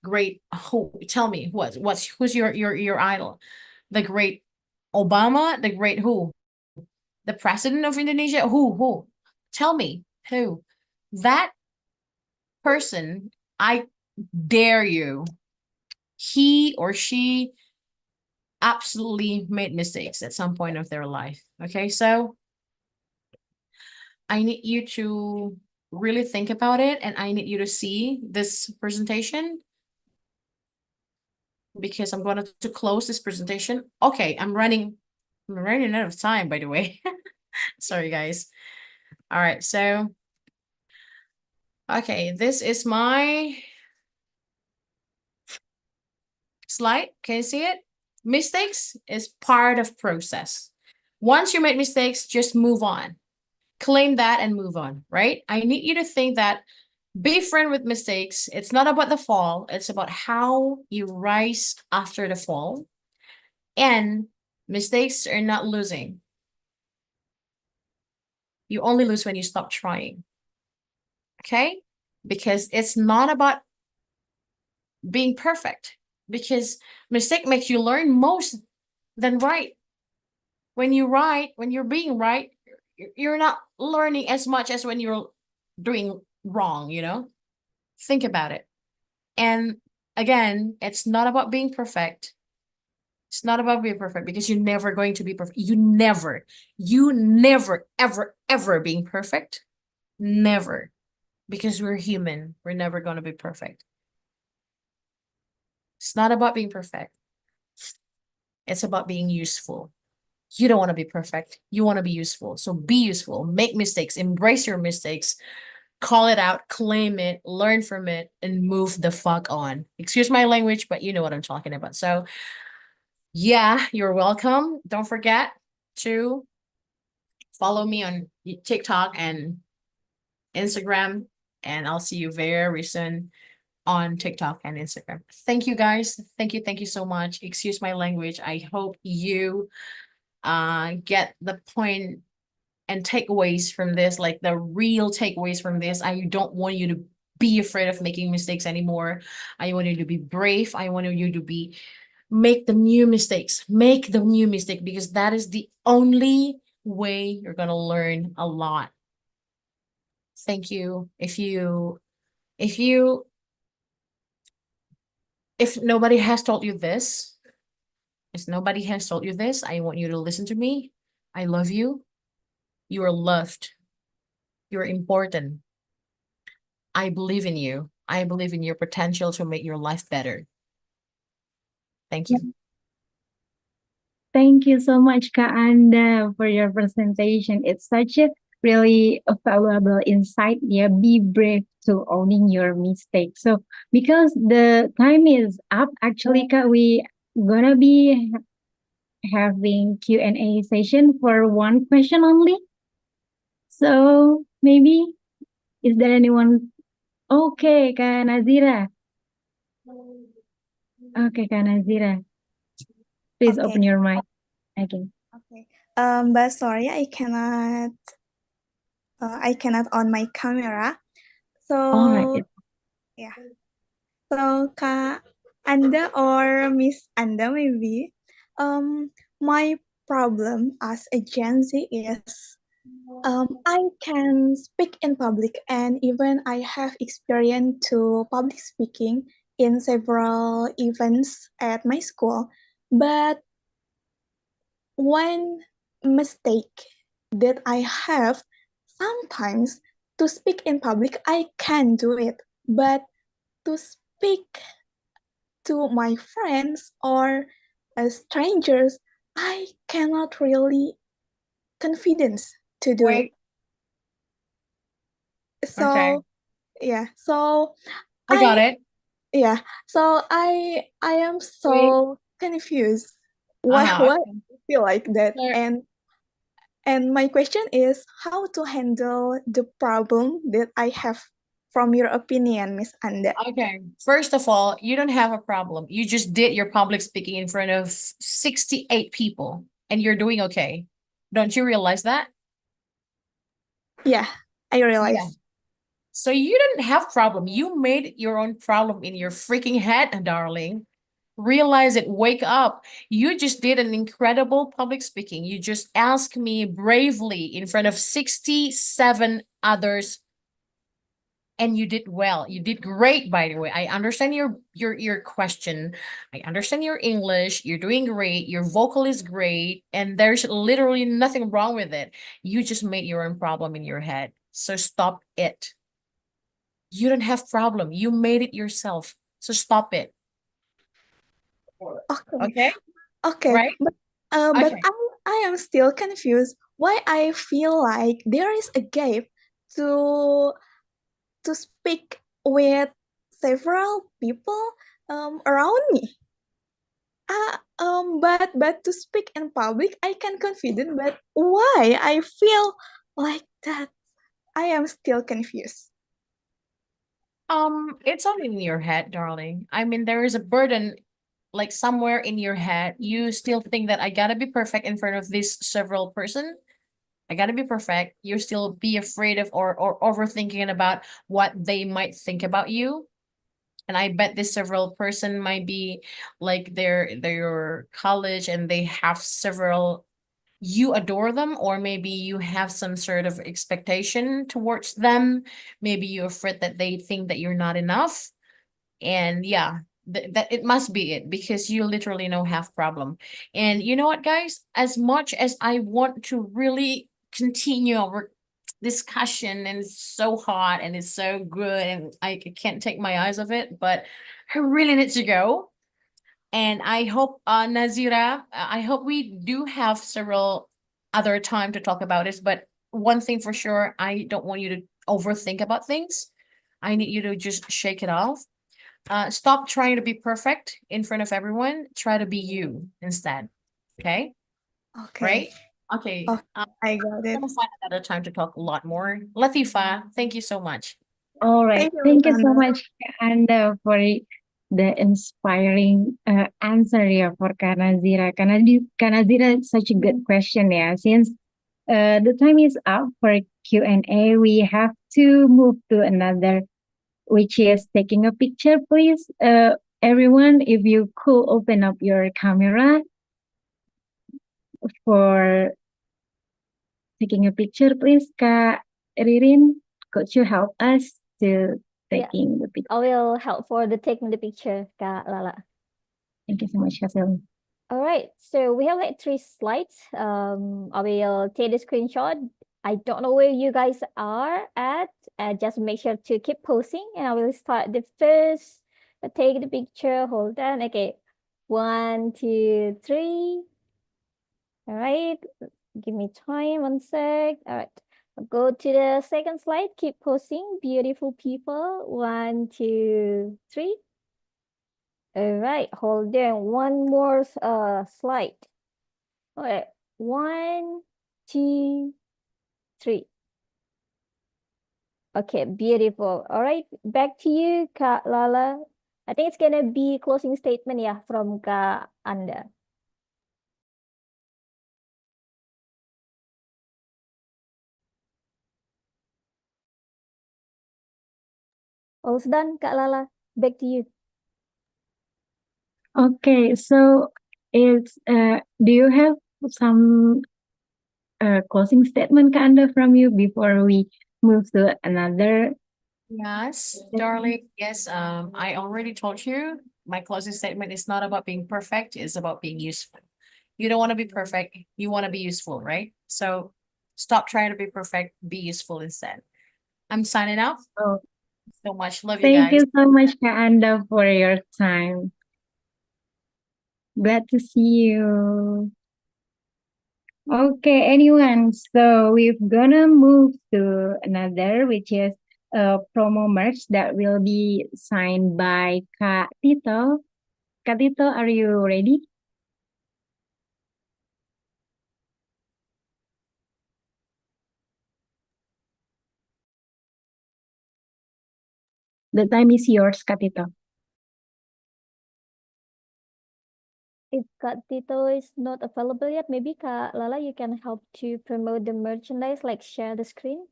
who, tell me, who's your idol? The great Obama, the great who? The president of Indonesia? Who? Tell me, who? That person, I dare you, he or she absolutely made mistakes at some point of their life. Okay, so I need you to really think about it, and I need you to see this presentation because I'm going to close this presentation. Okay, I'm running out of time, by the way. Sorry, guys. All right, so okay, this is my slide. Can you see it? Mistakes is part of process. Once you make mistakes, just move on. Claim that and move on, right? I need you to think that befriend with mistakes. It's not about the fall. It's about how you rise after the fall. And mistakes are not losing. You only lose when you stop trying. Okay? because it's not about being perfect, because mistake makes you learn most than right. When you write, when you're being right, you're not learning as much as when you're doing wrong, you know? Think about it. And again, it's not about being perfect. It's not about being perfect because you're never going to be perfect. You never, ever, ever being perfect. Never. Because we're human. We're never going to be perfect. It's not about being perfect. It's about being useful. You don't want to be perfect. You want to be useful. So be useful. Make mistakes. Embrace your mistakes. Call it out. Claim it. Learn from it. And move the fuck on. Excuse my language, but you know what I'm talking about. So yeah, you're welcome. Don't forget to follow me on TikTok and Instagram. And I'll see you very soon on TikTok and Instagram. Thank you guys. Thank you so much. Excuse my language. I hope you get the point and takeaways from this, like the real takeaways from this. I don't want you to be afraid of making mistakes anymore. I want you to be brave. I want you to be make the new mistakes. Make the new mistake because that is the only way you're gonna learn a lot. Thank you. If nobody has told you this, if nobody has told you this, I want you to listen to me. I love you. You are loved. You're important. I believe in you. I believe in your potential to make your life better. Thank you.
Thank you so much, Kak Anda, for your presentation. It's such a really a valuable insight. Yeah, be brave to owning your mistakes. So, because the time is up, actually, Kak, we gonna be having Q&A session for one question only. So maybe is there anyone? Okay, Kak Nazira. Okay, Kak Nazira. Please
Okay.
open your mic. Okay.
Okay. But sorry, I cannot on my camera.
All right.
So yeah. So Kak Anda or Miss Anda maybe. My problem as a Gen Z is I can speak in public and even I have experience to public speaking in several events at my school. But one mistake that I have sometimes to speak in public, I can do it, but to speak to my friends or strangers, I cannot really confidence to do it.
Wait.
So
Okay.
yeah, so
I got it.
yeah, so I am
Wait.
so confused why
Uh-huh.
I feel like that
Okay.
and my question is how to handle the problem that I have from your opinion, Miss Anda.
Okay. First of all, you don't have a problem. You just did your public speaking in front of 68 people and you're doing okay. Don't you realize that?
Yeah, I
Yeah.
realize.
So you didn't have problem. You made your own problem in your freaking head, darling. Realize it. Wake up. You just did an incredible public speaking. You just asked me bravely in front of 67 others and you did well. You did great, by the way. I understand your question. I understand your English. You're doing great. Your vocal is great, and there's literally nothing wrong with it. You just made your own problem in your head. So stop it. You don't have problem. You made it yourself. So stop it.
Okay,
Okay?
okay,
Right?
but
Okay.
I am still confused why I feel like there is a gap to to speak with several people around me. But to speak in public, I can confident. But why I feel like that? I am still confused.
It's all in your head, darling. I mean, there is a burden like somewhere in your head. You still think that I gotta be perfect in front of this several person. I gotta be perfect. You still be afraid of or overthinking about what they might think about you. And I bet this several person might be like their college and they have several, you adore them, or maybe you have some sort of expectation towards them. Maybe you're afraid that they think that you're not enough. And yeah, that it must be it, because you literally no have problem. And you know what, guys, as much as I want to really continue our discussion, and it's so hot and it's so good and I can't take my eyes off it, but I really need to go. And I hope, Nazira, I hope we do have several other time to talk about this. But one thing for sure, I don't want you to overthink about things. I need you to just shake it off. Stop trying to be perfect in front of everyone. Try to be you instead. Okay? Right?
Okay.
Okay.
Oh, I got it.
We'll find another time to talk a lot more. Latifa, thank you so much.
All right.
Thank you,
Thank you
Miss
so
Anda.
much, Anda, for the inspiring answer ya for Kak Nazira. Kak Nazira, such a good question, yeah. Since the time is up for Q&A, we have to move to another, which is taking a picture, please. Everyone, if you could open up your camera for taking a picture, please. Kak Ririn, could you help us to
Yeah.
taking the picture?
I will help for the taking the picture, Kak Lala.
Thank you so much, Kak Selvi.
All right, so we have like 3 slides. I will take the screenshot. I don't know where you guys are at. Just make sure to keep posting, and I will start the first. Take the picture. Hold on. Okay, 1, 2, 3. All right, give me time. 1 sec. All right, I'll go to the second slide. Keep posting, beautiful people. 1, 2, 3. All right, hold on. One more slide. All right, 1, 2, 3. Okay, beautiful. All right, back to you, Kak Lala. I think it's gonna be closing statement ya from Kak Anda. All's done, Kak Lala. Back to you.
Okay, so it's do you have some closing statement, Kak Anda, from you before we move to another?
Yes, darling. Yes, I already told you my closing statement is not about being perfect, it's about being useful. You don't want to be perfect, you want to be useful, right? So stop trying to be perfect, be useful instead. I'm signing off.
Oh,
So much. Love you
thank
guys.
you so much, Kak Anda, for your time. Glad to see you. Okay, anyone. So we're gonna move to another, which is a promo merch that will be signed by Kak Tito. Kak Tito, are you ready? The time is yours, Kak Tito.
If Kak Tito is not available yet, maybe Kak Lala, you can help to promote the merchandise, like share the screen.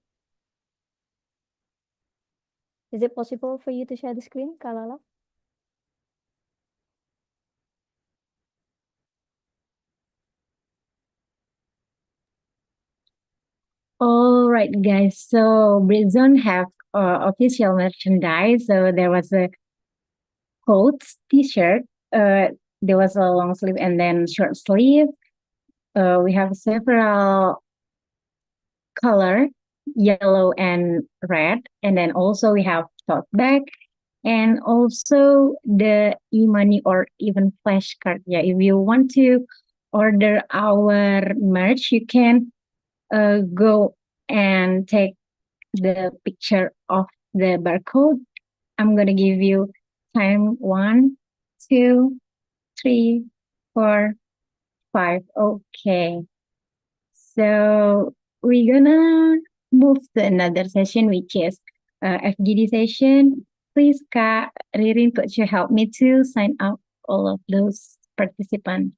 Is it possible for you to share the screen, Kak Lala?
All right, guys. So Britzone have official merchandise. So there was a coats T-shirt. There was a long sleeve and then short sleeve. We have several color, yellow and red, and then also we have tote bag, and also the e-money or even flashcard. Yeah, if you want to order our merch, you can go and take the picture of the barcode. I'm gonna give you time 1, 2, 3, 4, 5. Okay. So we're gonna move to another session, which is FGD session. Please, Kak Ririn, could you help me to sign up all of those participants?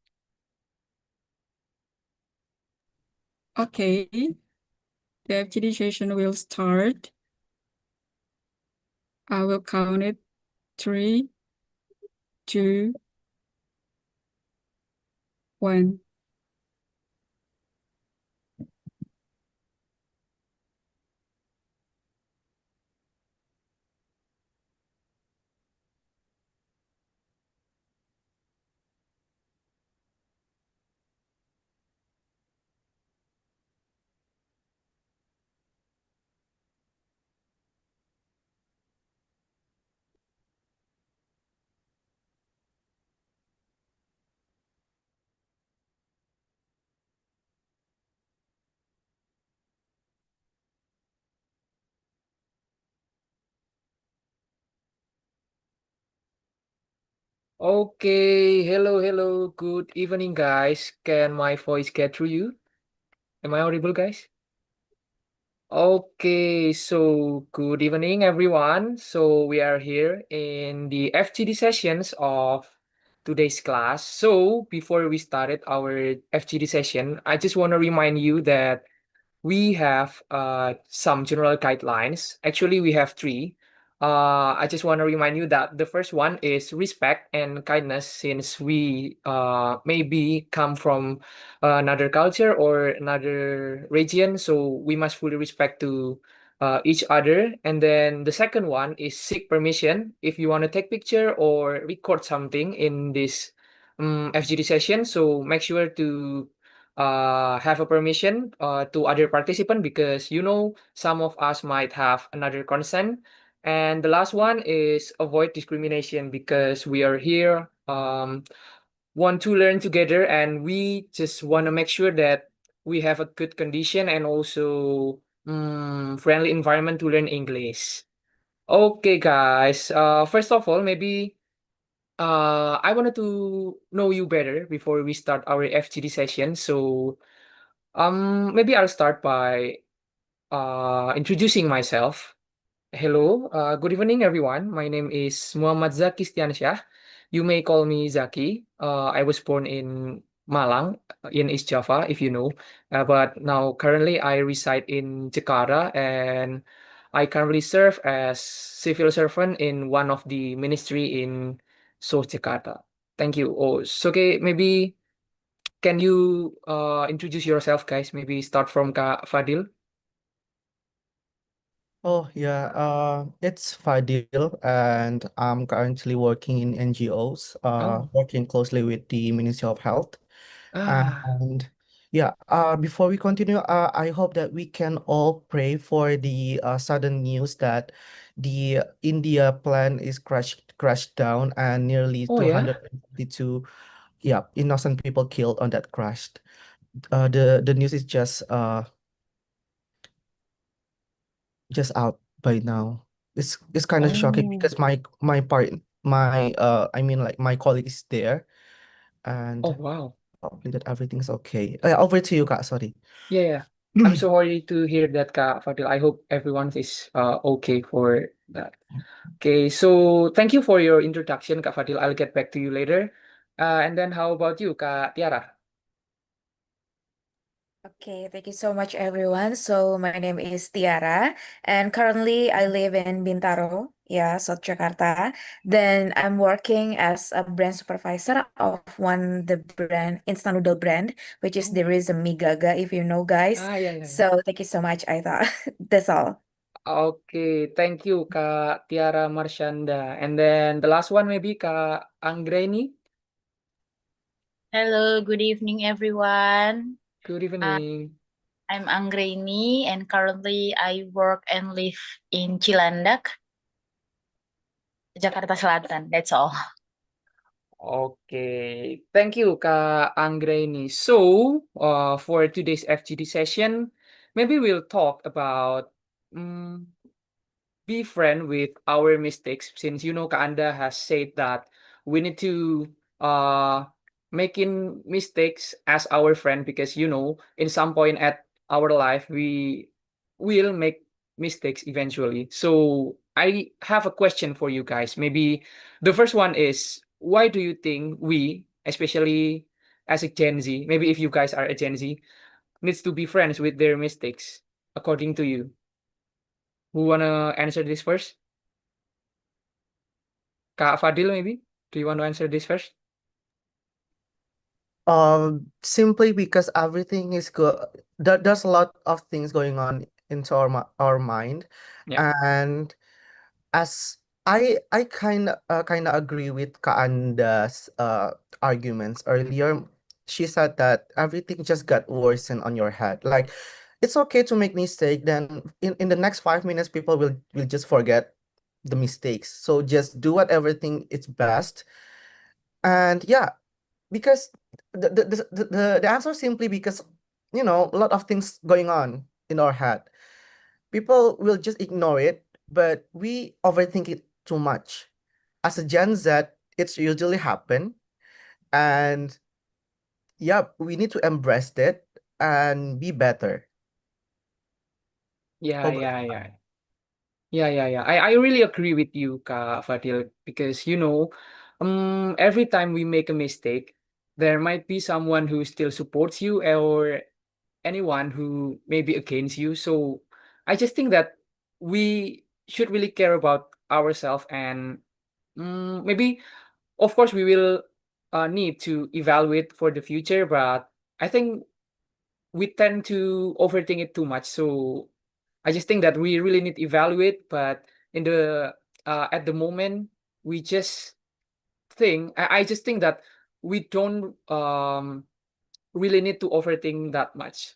Okay. the FGD session will start. I will count it 3, 2, 1.
Okay, hello, good evening, guys. Can my voice get through you? Am I audible, guys? Okay, so good evening, everyone. So we are here in the FGD sessions of today's class. So before we started our FGD session, I just want to remind you that we have some general guidelines. Actually, we have three. I just want to remind you that the first one is respect and kindness, since we maybe come from another culture or another region, so we must fully respect to each other. And then the second one is seek permission if you want to take picture or record something in this FGD session. So make sure to have a permission to other participant, because some of us might have another concern. And the last one is avoid discrimination, because we are here want to learn together, and we just want to make sure that we have a good condition and also friendly environment to learn English. Okay, guys. First of all, maybe I wanted to know you better before we start our FGD session. So maybe I'll start by introducing myself. Hello, good evening, everyone. My name is Muhammad Zaki Stiansyah. You may call me Zaki. I was born in Malang, in East Java, if you know. But now currently I reside in Jakarta, and I currently serve as civil servant in one of the ministry in South Jakarta. Thank you. Oh, so okay, maybe can you introduce yourself, guys? Maybe start from Kak Fadil.
Oh yeah, it's Fadil, and I'm currently working in NGOs,
Oh,
working closely with the Ministry of Health.
ah,
And yeah, before we continue, I hope that we can all pray for the sudden news that the India plan is crashed down and nearly
oh yeah.
252, yeah, innocent people killed on that crash. The news is just out by now. It's kind of shocking
Oh,
because I mean like my colleague is there
oh
and
wow.
hoping that everything's okay. Over to you, Kak. Sorry.
Yeah, yeah. I'm so sorry to hear that, Kak Fadil. I hope everyone is okay for that. Okay, so thank you for your introduction, Kak Fadil. I'll get back to you later. And then how about you, Kak Tiara?
Okay, thank you so much, everyone. So, my name is Tiara, and currently I live in Bintaro, yeah, South Jakarta. Then I'm working as a brand supervisor of the brand, instant noodle brand, which is
Oh,
there is a Migaga, if you know, guys.
yeah, yeah, yeah.
So, thank you so much, I thought. That's all.
Okay, thank you, Kak Tiara Marshanda. And then the last one, maybe Kak Anggreni.
Hello, good evening, everyone.
Good
Uh,
evening.
I'm Anggraini, and currently I work and live in Cilandak, Jakarta Selatan. That's all.
Okay, thank you, Kak Anggreni. So, for today's FGD session, maybe we'll talk about mm, be friend with our mistakes, since Kaanda has said that we need to uh making mistakes as our friend, because in some point at our life we will make mistakes eventually. So I have a question for you guys. Maybe the first one is, why do you think we, especially as a Gen Z, maybe if you guys are a Gen Z, needs to be friends with their mistakes? according to you? Who wanna answer this first? Kak Fadil, maybe? Do you want to answer this first?
Simply because everything is there's a lot of things going on into our mind,
Yeah.
and as I kind of agree with Kaanda's arguments earlier. She said that everything just got worsened on your head. Like, it's okay to make mistake. Then in the next 5 minutes, people will just forget the mistakes. So just do whatever thing it's best. And yeah, because the answer simply because a lot of things going on in our head. People will just ignore it, but we overthink it too much. As a Gen Z, it's usually happen, and yeah, we need to embrace it and be better.
Yeah,
Over.
yeah, yeah. Yeah. I really agree with you, Kak Fadil, because every time we make a mistake, there might be someone who still supports you or anyone who may be against you. So I just think that we should really care about ourselves and maybe, of course, we will need to evaluate for the future, but I think we tend to overthink it too much. So I just think that we really need to evaluate, but in the at the moment, we just I just think that we don't really need to overthink that much.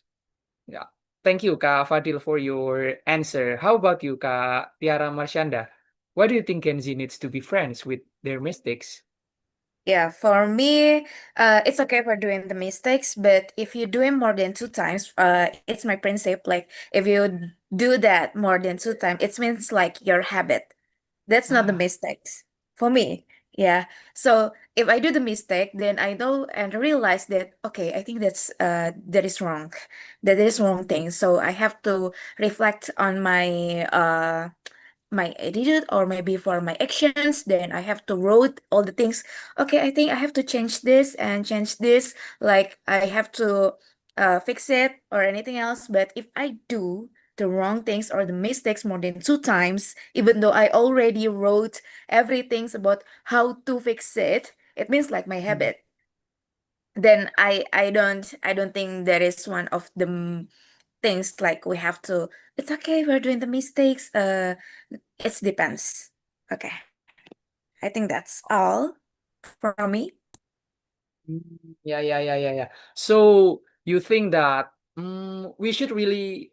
Yeah. Thank you, Ka Fadil, for your answer. How about you, Ka Tiara Marshanda? Why do you think Gen Z needs to be friends with their mistakes?
Yeah, for me, it's okay for doing the mistakes, but if you do it more than 2 times, it's my principle. Like, if you do that more than 2 times, it means like your habit. That's not the
Ah,
mistakes for me. Yeah. So if I do the mistake, then I know and realize that okay, I think that is wrong. That is wrong thing. So I have to reflect on my attitude or maybe for my actions. Then I have to wrote all the things. Okay, I think I have to change this and change this. Like I have to fix it or anything else. But if I do the wrong things or the mistakes more than 2 times, even though I already wrote everything about how to fix it, it means like my
mm,
habit. Then I don't think that is one of the things like we have to. It's okay, we're doing the mistakes. It depends. Okay, I think that's all from me.
yeah. So you think that we should really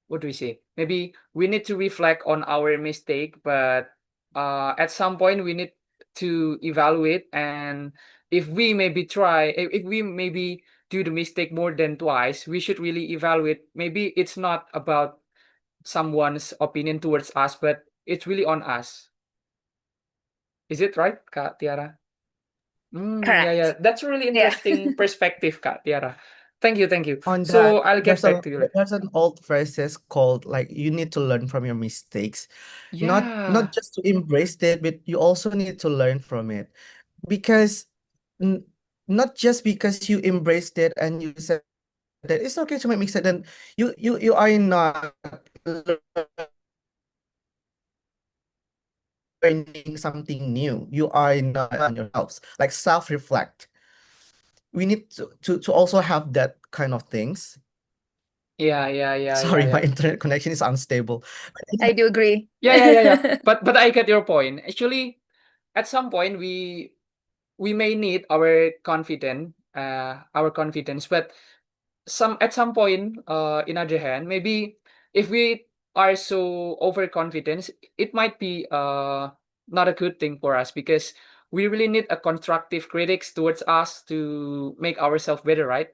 what do we say? Maybe we need to reflect on our mistake, but at some point we need to evaluate, and if we maybe do the mistake more than twice, we should really evaluate. Maybe it's not about someone's opinion towards us, but it's really on us. Is it right, Kak Tiara? Yeah.
Correct.
That's a really
Yeah.
interesting perspective, Kak Tiara. Thank you, thank you.
On that,
So I'll get back to you.
there's an old phrases called like you need to learn from your mistakes, not
Yeah.
just to embrace it, but you also need to learn from it. Because n not just because you embraced it and you said that it's okay to make mistake, then you are not learning something new. You are not on yourselves, like self-reflect. We need to also have that kind of things. Sorry, my
Yeah.
internet connection is unstable.
I do agree.
Yeah. But I get your point. Actually, at some point we may need our confidence, but at some point, in other hand, maybe if we are so overconfident, it might be not a good thing for us because we really need a constructive critics towards us to make ourselves better, right?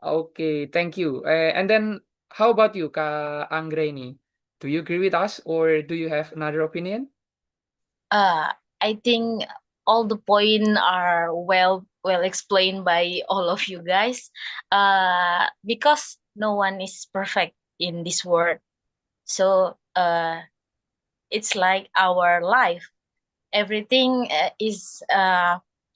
Okay, thank you. And then how about you, Ka Anggreni? Do you agree with us or do you have another opinion?
I think all the point are well explained by all of you guys. Because no one is perfect in this world. So it's like our life. Everything is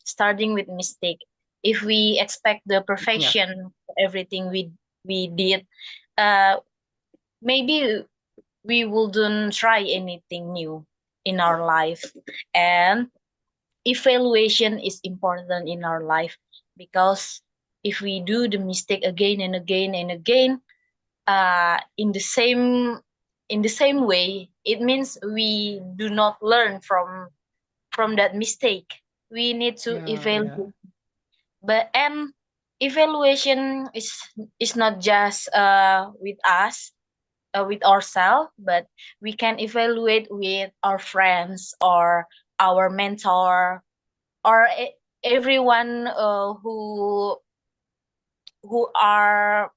starting with mistake. if we expect the
Yeah.
perfection for everything we did, uh maybe we wouldn't try anything new in our life. And evaluation is important in our life, because if we do the mistake again and again and again, in the same way, it means we do not learn from that mistake. We need to
Yeah, yeah.
evaluate. But and evaluation is not just with us, with ourselves, but we can evaluate with our friends or our mentor, or everyone who are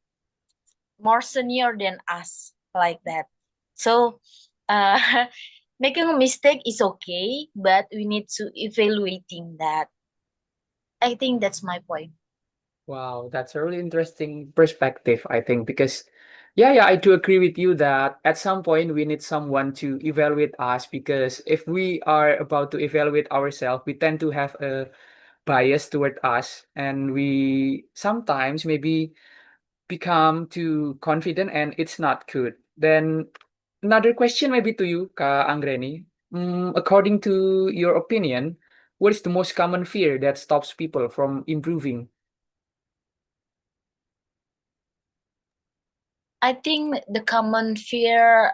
more senior than us, like that. So uh making a mistake is okay, but we need to evaluating that. I think that's my point.
Wow, that's a really interesting perspective, I think, because yeah, I do agree with you that at some point we need someone to evaluate us because if we are about to evaluate ourselves, we tend to have a bias toward us and we sometimes maybe become too confident and it's not good. Then another question maybe to you, Ka Anggreni. According to your opinion, what is the most common fear that stops people from improving?
I think the common fear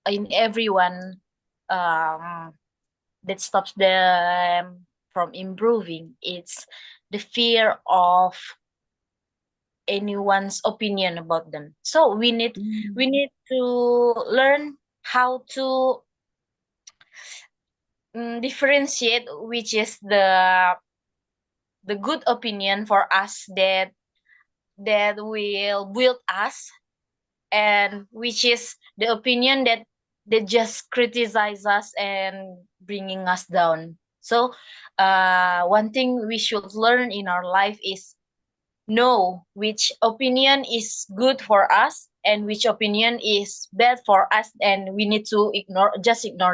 in everyone, um, that stops them from improving, it's the fear of anyone's opinion about them. So we need to learn how to differentiate which is the good opinion for us, that will build us, and which is the opinion that just criticize us and bringing us down. So one thing we should learn in our life is know which opinion is good for us and which opinion is bad for us, and we need to ignore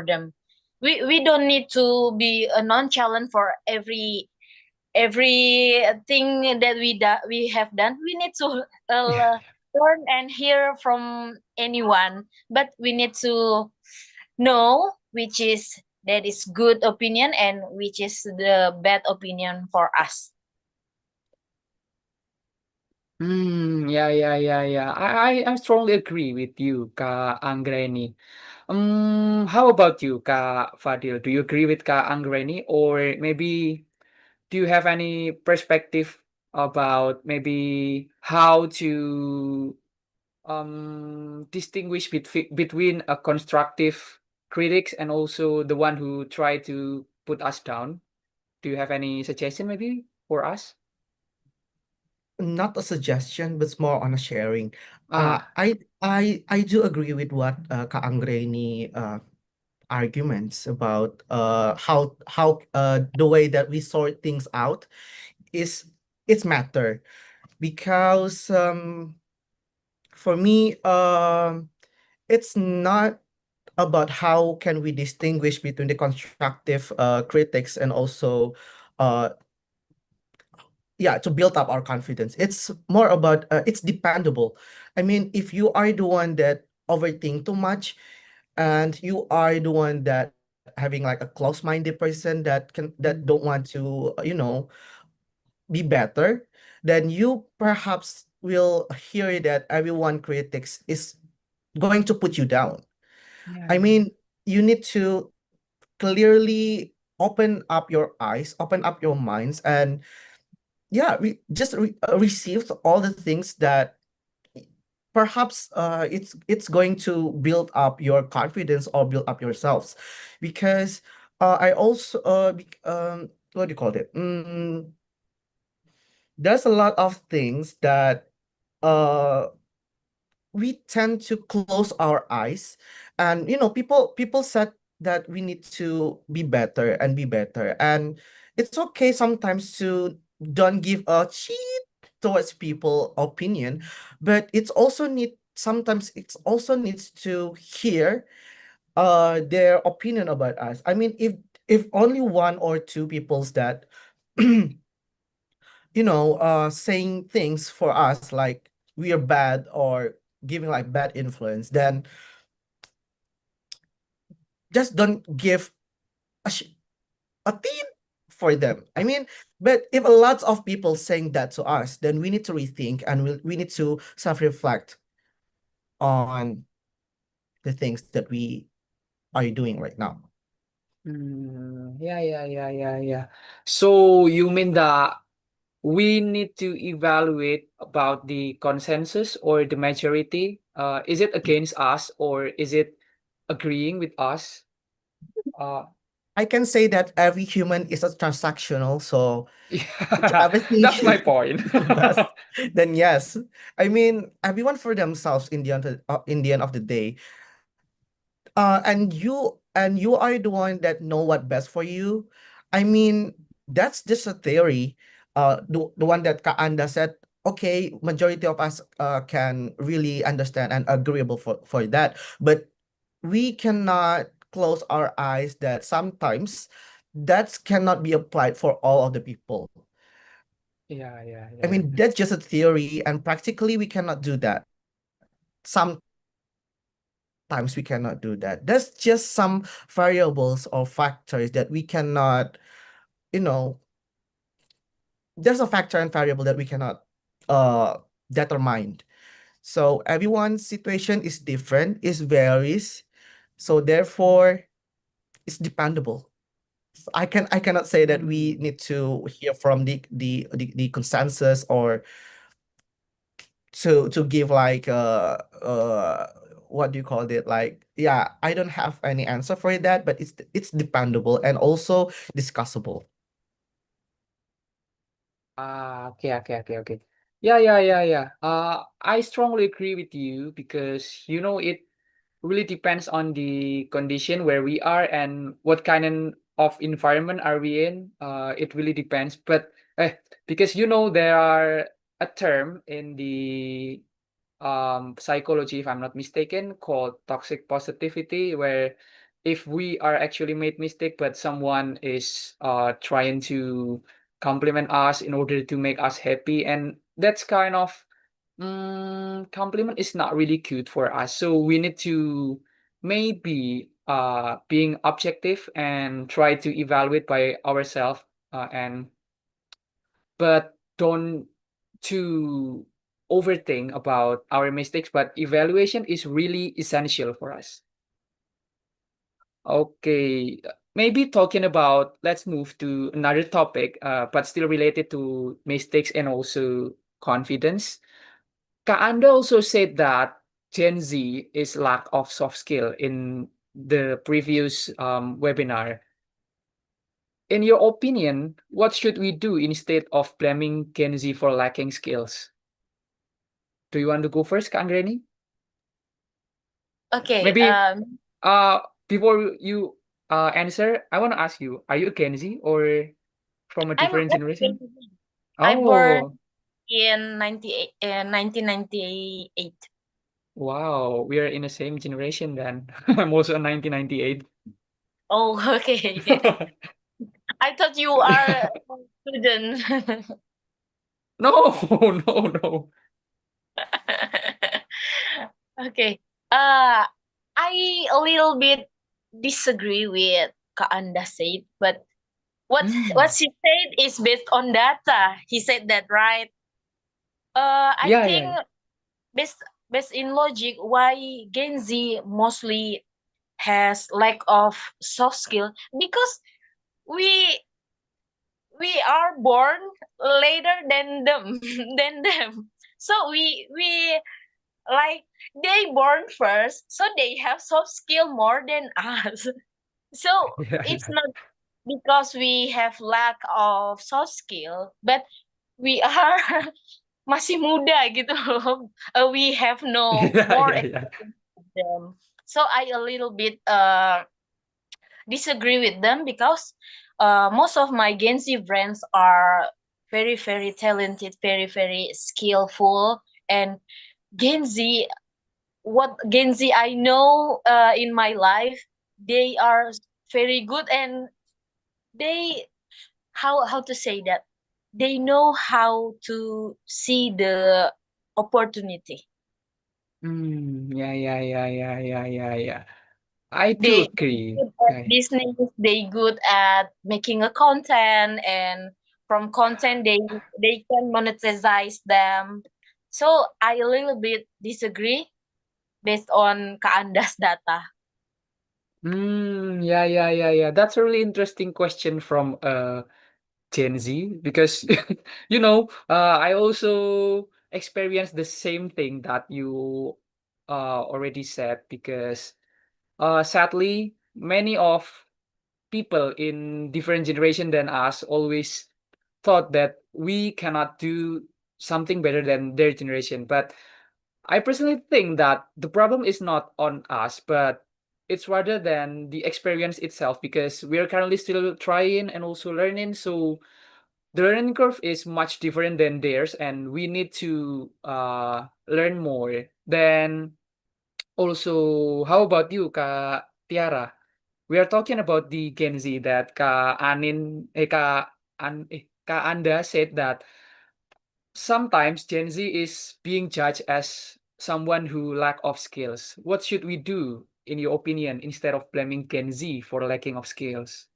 them. We don't need to be a nonchalant for everything that we have done. We need to learn and hear from anyone, but we need to know which is that is good opinion and which is the bad opinion for us.
Yeah. I strongly agree with you, Ka Anggreni. How about you, Ka Fadil? Do you agree with Ka Anggreni, or maybe do you have any perspective about maybe how to distinguish between a constructive critics and also the one who try to put us down? Do you have any suggestion maybe for us?
Not a suggestion, but it's more on a sharing.
Ah,
I do agree with what Kaangreni arguments about how the way that we sort things out is it's matter because for me it's not about how can we distinguish between the constructive critics and also uh yeah, to build up our confidence. It's more about it's dependable. I mean, if you are the one that overthink too much and you are the one that having like a close-minded person that don't want to be better, then you perhaps will hear that everyone critics is going to put you down. I
yeah.
mean, you need to clearly open up your eyes, open up your minds, and yeah, receive all the things that perhaps it's going to build up your confidence or build up yourselves, because I also what do you call it? There's a lot of things that uh we tend to close our eyes, and people said that we need to be better and be better, and it's okay sometimes to don't give a cheat towards people opinion, but it's also needs to hear their opinion about us. I mean, if only one or two peoples that saying things for us like we are bad or giving like bad influence, then just don't give a teen for them. I mean, but if a lot of people saying that to us, then we need to rethink and we need to self-reflect on the things that we are doing right now.
Yeah. So you mean that we need to evaluate about the consensus or the majority? Is it against us or is it agreeing with us?
I can say that every human is a transactional, so if
Yeah,
everything
that's my point.
is the best, then yes. I mean, everyone for themselves in the end of the day. And you are the one that know what best for you. I mean, that's just a theory. The one that Kaanda said, okay, majority of us can really understand and agreeable for that. But we cannot close our eyes that sometimes that cannot be applied for all of the people. I mean, that's just a theory, and practically we cannot do that. Sometimes we cannot do that. That's just some variables or factors that we cannot, you know, there's a factor and variable that we cannot determine. So everyone's situation is different, is varies. So therefore, it's dependable. I cannot say that we need to hear from the consensus or to give like what do you call it, like, yeah, I don't have any answer for that, but it's dependable and also discussable.
Okay. Yeah. I strongly agree with you because it really depends on the condition where we are and what kind of environment are we in. It really depends. But because there are a term in the psychology, if I'm not mistaken, called toxic positivity, where if we are actually made mistake, but someone is trying to compliment us in order to make us happy, and that's kind of compliment is not really good for us. So we need to maybe being objective and try to evaluate by ourselves, and but don't to overthink about our mistakes, but evaluation is really essential for us. Okay, maybe talking about, let's move to another topic, but still related to mistakes and also confidence. Kaanda also said that Gen Z is lack of soft skill in the previous webinar. In your opinion, what should we do instead of blaming Gen Z for lacking skills? Do you want to go first, Kak Angreni?
Okay.
Maybe before you answer, I want to ask you, are you a Gen Z or from a
I'm
different
okay.
generation?
I born
Oh,
in 1998.
wow. We are in the same generation then. I'm also a 1998.
Oh, okay. I thought you are a student.
No, no.
Okay. Uh, I a little bit disagree with Kaanda said, but what
Mm.
she said is based on data. He said that, right? I think
Yeah.
based based in logic, why Gen Z mostly has lack of soft skill because we we are born later than them than them. So we like they born first, so they have soft skill more than us. So it's
Yeah.
not because we have lack of soft skill, but we are masih muda gitu. We have no more
Yeah.
experience than them. So I a little bit disagree with them because most of my Gen Z friends are very very talented, very very skillful, and Gen Z what Gen Z I know in my life, they are very good and they how to say that? they know how to see the opportunity.
Yeah. I do
They
agree.
good at
Yeah.
business, they good at making a content, and from content they can monetize them. So I a little bit disagree based on Kaanda's data.
Yeah. That's a really interesting question from Gen Z because I also experienced the same thing that you already said because sadly many of people in different generation than us always thought that we cannot do something better than their generation. But I personally think that the problem is not on us, but it's rather than the experience itself because we are currently still trying and also learning. So the learning curve is much different than theirs, and we need to learn more. Then also, how about you, Kak Tiara? We are talking about the Gen Z that Kak Anda said that sometimes Gen Z is being judged as someone who lack of skills. What should we do, in your opinion, instead of blaming Gen Z for lacking of skills?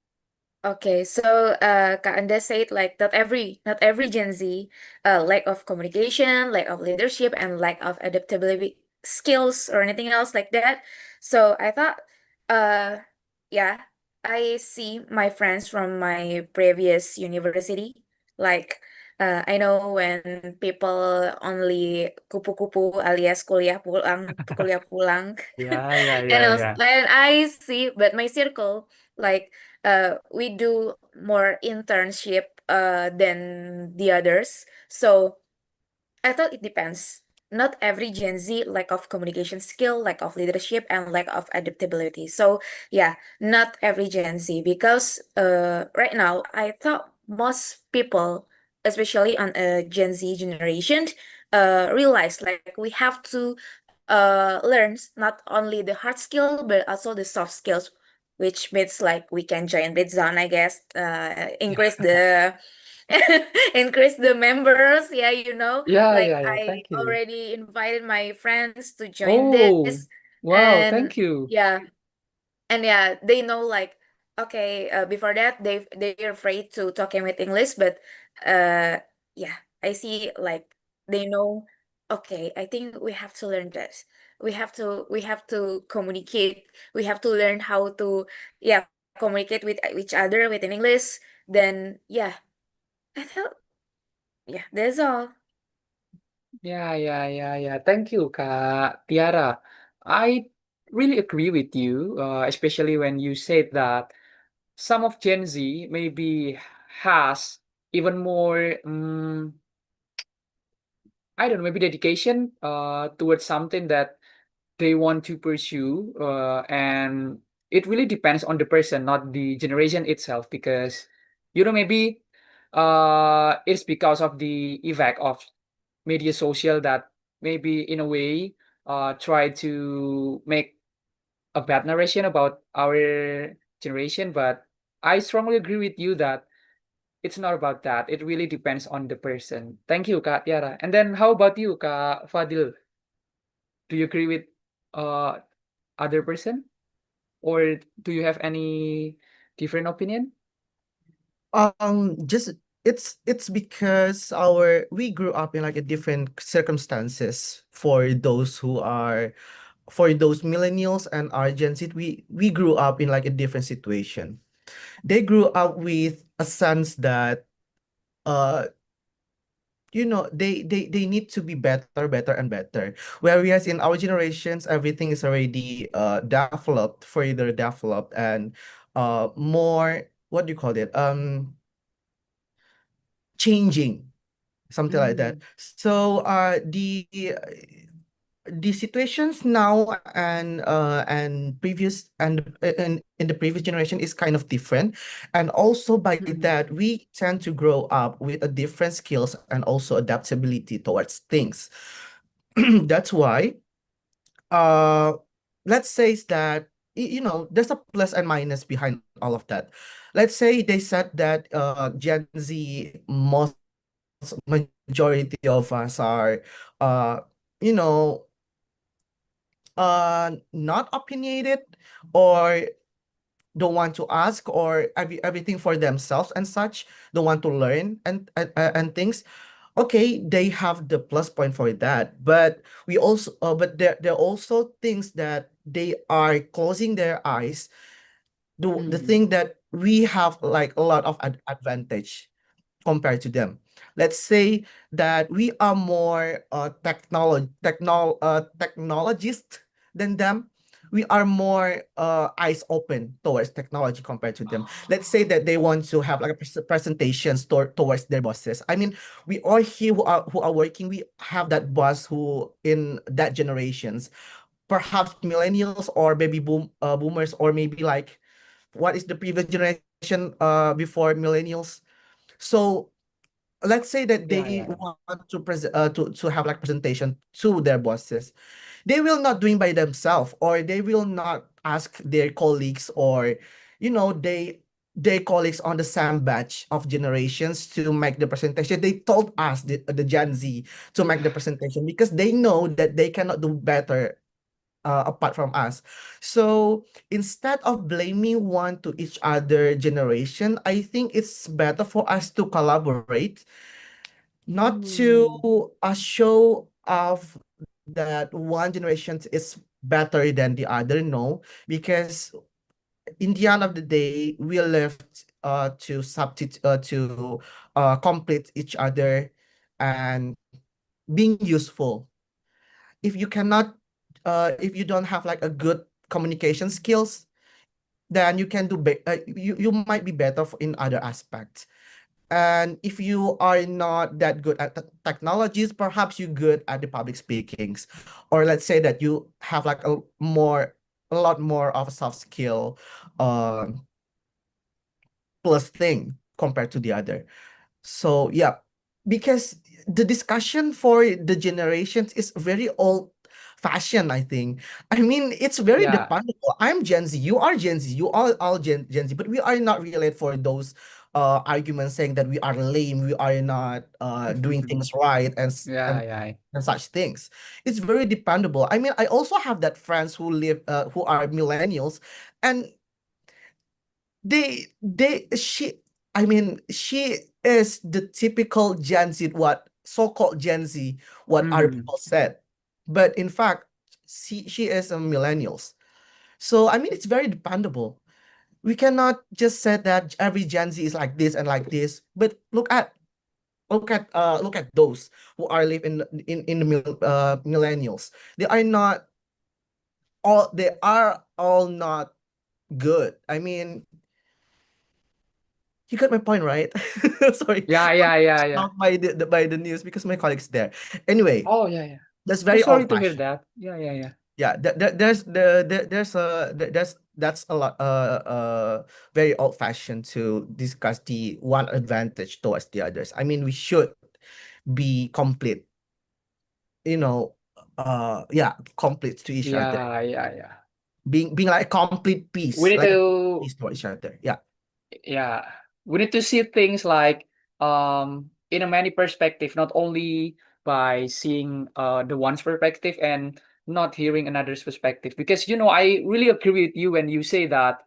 Okay, so Kak Anda said like not every Gen Z lack of communication, lack of leadership, and lack of adaptability skills or anything else like that. So I thought, uh, yeah, I see my friends from my previous university. Like, I know when people only kupu-kupu alias kuliah pulang, and also,
Yeah.
and I see, but my circle like we do more internship than the others. So I thought it depends. Not every Gen Z lack of communication skill, lack of leadership, and lack of adaptability. So yeah, not every Gen Z because right now I thought most people, especially on a Gen Z generation, realize like we have to learn not only the hard skill but also the soft skills, which means like we can join Britzone, I guess, increase the increase the members. Yeah, like
Yeah.
I
Thank you.
already invited my friends to join
Oh,
this,
wow.
and
Thank you.
yeah, they know like okay, before that they're afraid to talking with English, but uh yeah, I see like they know, okay, I think we have to learn this. We have to communicate. We have to learn how to, yeah, communicate with each other within English. Then yeah, I thought, yeah, that's all.
Yeah. Thank you, Kak Tiara. I really agree with you, especially when you said that some of Gen Z maybe has even more, I don't know, maybe dedication towards something that they want to pursue, and it really depends on the person, not the generation itself, because maybe it's because of the effect of media social that maybe in a way try to make a bad narration about our generation. But I strongly agree with you that it's not about that. It really depends on the person. Thank you, Kak Tiara. And then how about you, Kak Fadil? Do you agree with uh other person, or do you have any different opinion?
Just it's because we grew up in like a different circumstances for those millennials and our Gen Z. We grew up in like a different situation. They grew up with a sense that uh they need to be better and better, whereas in our generations everything is already developed, further developed, and more, what do you call it, changing, something like that. So the situations now and previous and in the previous generation is kind of different, and also by that we tend to grow up with a different skills and also adaptability towards things. That's why uh let's say is that there's a plus and minus behind all of that. Let's say they said that Gen Z most majority of us are, you know, not opinionated or don't want to ask or everything for themselves and such, don't want to learn and things. Okay, they have the plus point for that, but we also but there are also things that they are closing their eyes, the thing that we have like a lot of advantage compared to them. Let's say that we are more technologist than them. We are more eyes open towards technology compared to them. Let's say that they want to have like a presentation towards their bosses. I mean, we all here who are working, we have that boss who in that generations, perhaps millennials or baby boomers, or maybe like what is the previous generation before millennials. So let's say that they want to present to have like presentation to their bosses, they will not doing by themselves, or they will not ask their colleagues, or their colleagues on the same batch of generations to make the presentation. They told us the Gen Z to make the presentation because they know that they cannot do better apart from us. So instead of blaming one to each other generation, I think it's better for us to collaborate, not to show off that one generation is better than the other. No, because in the end of the day, we left to substitute complete each other and being useful. If you cannot, if you don't have like a good communication skills, then you can you might be better in other aspects. And if you are not that good at technologies, perhaps you're good at the public speakings, or let's say that you have like a lot more of a soft skill, plus thing compared to the other. So yeah, because the discussion for the generations is very old fashioned, I think. I mean, it's very dependable. I'm Gen Z, you are Gen Z, you all Gen Z, but we are not related for those arguments saying that we are lame, we are not doing things right, and such things. It's very dependable. I mean, I also have that friends who are millennials, and she is the typical Gen Z, what so-called Gen Z, what other people said. But in fact, she is a millennials. So I mean, it's very dependable. We cannot just say that every Gen Z is like this and like this. But look at those who are live in the millennials. They are all not good. I mean, you got my point, right? Sorry.
Yeah.
Out by the news because my colleague's there. Anyway,
Oh, yeah.
that's
Oh,
very
sorry to hear
old-fashioned.
that. Yeah.
Yeah, that's a lot very old-fashioned to discuss the one advantage towards the others. I mean, we should be complete, you know, complete to each other.
Yeah.
Being like a complete
We
piece,
need
like a
to,
piece to each other. Yeah.
yeah, we need to see things like in a many perspective, not only by seeing the one's perspective and not hearing another's perspective. Because I really agree with you when you say that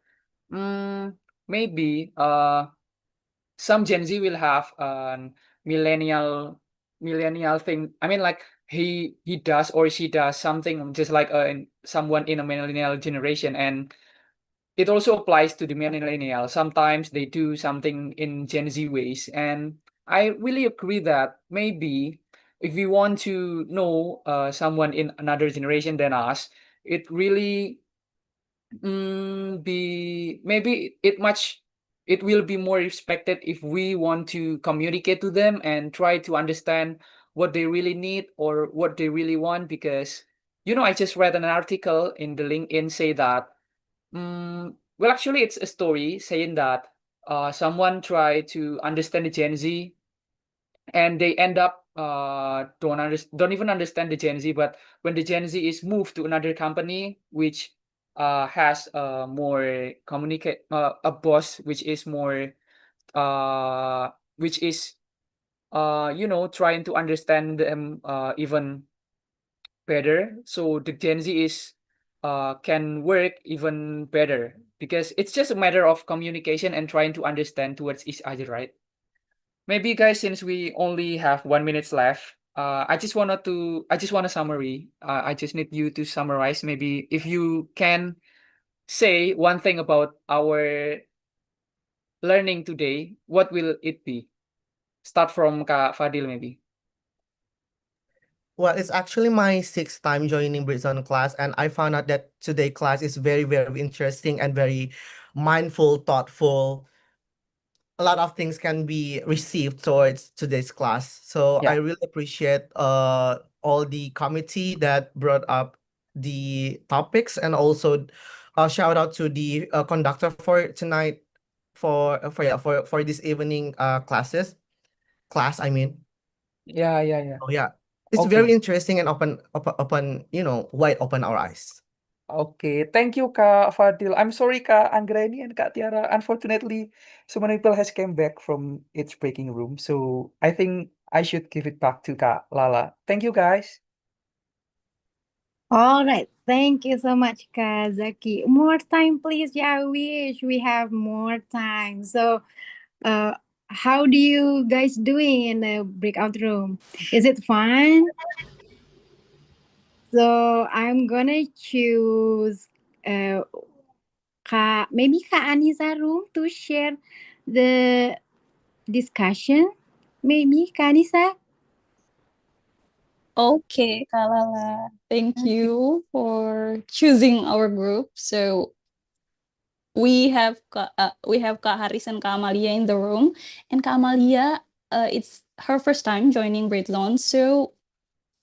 mm, maybe some Gen Z will have an millennial millennial thing. I mean, like he does or she does something just like someone in a millennial generation, and it also applies to the millennial. Sometimes they do something in Gen Z ways, and I really agree that maybe if we want to know someone in another generation than us, it really be maybe it will be more respected if we want to communicate to them and try to understand what they really need or what they really want. Because I just read an article in the LinkedIn say that well, actually it's a story saying that someone tried to understand the Gen Z, and they end up don't even understand the Gen Z. But when the Gen Z is moved to another company which has more communicate a boss which is more which is trying to understand them even better. So the Gen Z is can work even better because it's just a matter of communication and trying to understand towards each other, right? Maybe guys, since we only have 1 minute left, I just want a summary. I just need you to summarize. Maybe if you can say one thing about our learning today, what will it be? Start from Kak Fadil maybe.
Well, it's actually my sixth time joining Britzone class, and I found out that today class is very, very interesting and very mindful, thoughtful. A lot of things can be received towards today's class. So I
Yeah.
really appreciate all the committee that brought up the topics, and also shout out to the conductor for tonight for this evening class, I mean.
Yeah, yeah, yeah.
Oh yeah. It's very
Okay.
interesting and wide open our eyes.
Okay, thank you Kak Fadil. I'm sorry Kak Anggreni and Kak Tiara. Unfortunately, so many people has came back from its breaking room. So I think I should give it back to Kak Lala. Thank you guys.
All right. Thank you so much, Kazaki. More time, please. Yeah, I wish we have more time. So, uh, how do you guys doing in the breakout room? Is it fun? So I'm gonna choose maybe Ka Anisa room to share the discussion. Maybe Ka Anisa.
Okay, Kalala. Thank
Okay.
you for choosing our group. So we have Kak Haris and Kak Amalia in the room, and Kak Amalia, it's her first time joining Britzone, so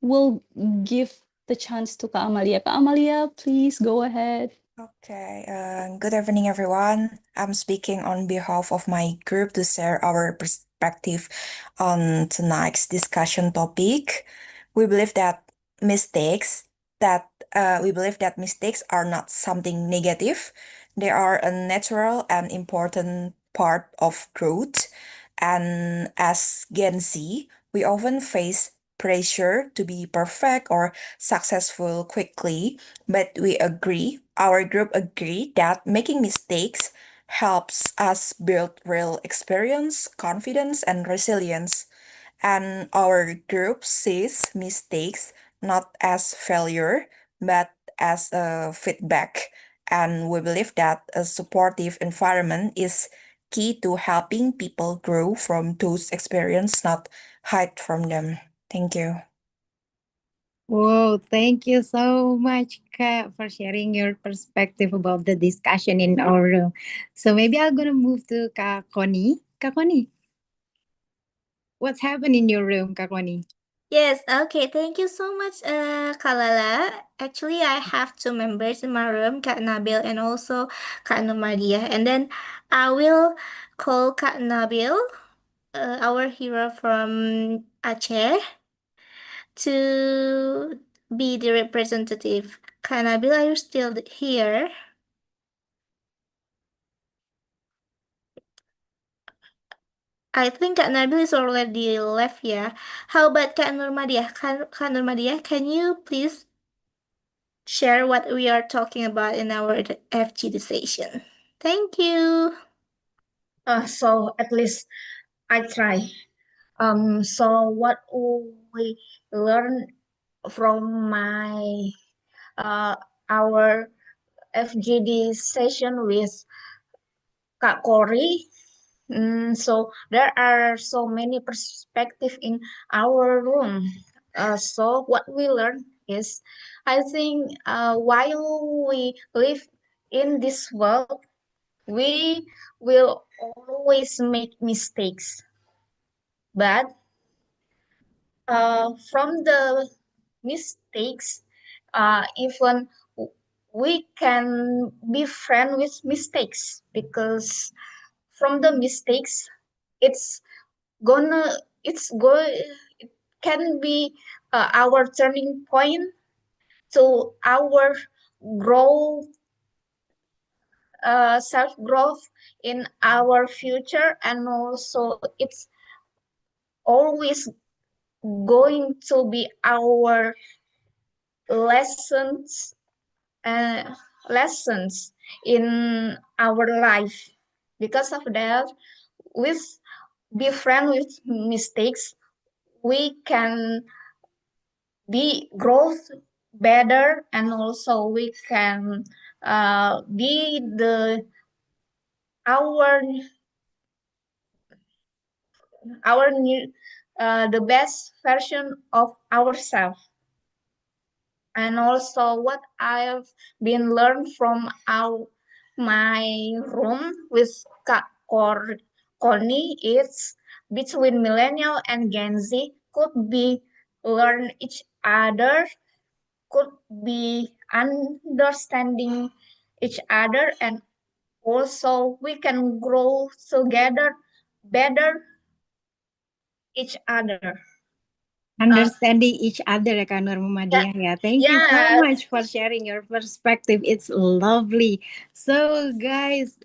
we'll give the chance to Kak Amalia. Kak Amalia, please go ahead.
Okay, good evening, everyone. I'm speaking on behalf of my group to share our perspective on tonight's discussion topic. We believe that mistakes we believe that mistakes are not something negative. They are a natural and important part of growth. And as Gen Z, we often face pressure to be perfect or successful quickly, but our group agree that making mistakes helps us build real experience, confidence, and resilience. And our group sees mistakes not as failure, but as a feedback. And we believe that a supportive environment is key to helping people grow from those experiences, not hide from them. Thank you.
Whoa, thank you so much, Ka, for sharing your perspective about the discussion in our room. So maybe I'm gonna move to Ka Connie. Ka Connie, what's happening in your room, Ka Connie?
Yes, okay. Thank you so much, Kalala. Actually, I have two members in my room, Kak Nabil and also Kak Numadia. And then I will call Kak Nabil, our hero from Aceh, to be the representative. Kak Nabil, are you still here? I think Kak Nabil is already left, yeah. How about Kak Nurmadiah? Kak Nurmadiah, can you please share what we are talking about in our FGD session? Thank you.
So at least I try. So what we learn from my our FGD session with Kak Kori. So there are so many perspectives in our room. So what we learn is, I think, while we live in this world, we will always make mistakes. But from the mistakes, even we can be friend with mistakes, because from the mistakes, it's gonna it's go it can be our turning point to our growth, self growth in our future, and also it's always going to be our lessons lessons in our life. Because of that, with befriend with mistakes, we can be growth better, and also we can be our our new the best version of ourselves. And also what I've been learned from my room with Connie is between millennial and Gen Z could be learn each other, could be understanding each other, and also we can grow together better each other.
Understanding each other ya Kak Nur Muhammadiyah ya. Thank you so
Yes.
much for sharing your perspective. It's lovely. So guys,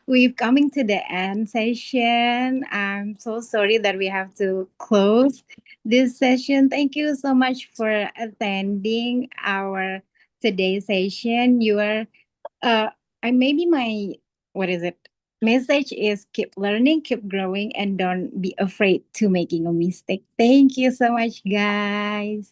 we've coming to the end session. I'm so sorry that we have to close this session. Thank you so much for attending our today's session. You are I maybe my what is it? Message is keep learning, keep growing, and don't be afraid to making a mistake. Thank you so much, guys.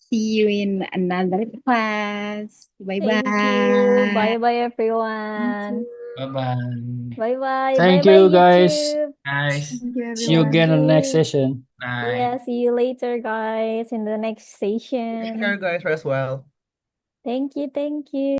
See you in another class. Bye
Thank you.
bye.
Bye-bye, everyone.
Bye-bye.
Bye-bye.
Thank
Bye-bye,
you, guys.
YouTube.
Nice.
Thank you,
See you
Thank
again on the next
you.
session.
Bye.
Yeah, see you later, guys, in the next
Take care,
session.
guys, as well.
Thank you. Thank you.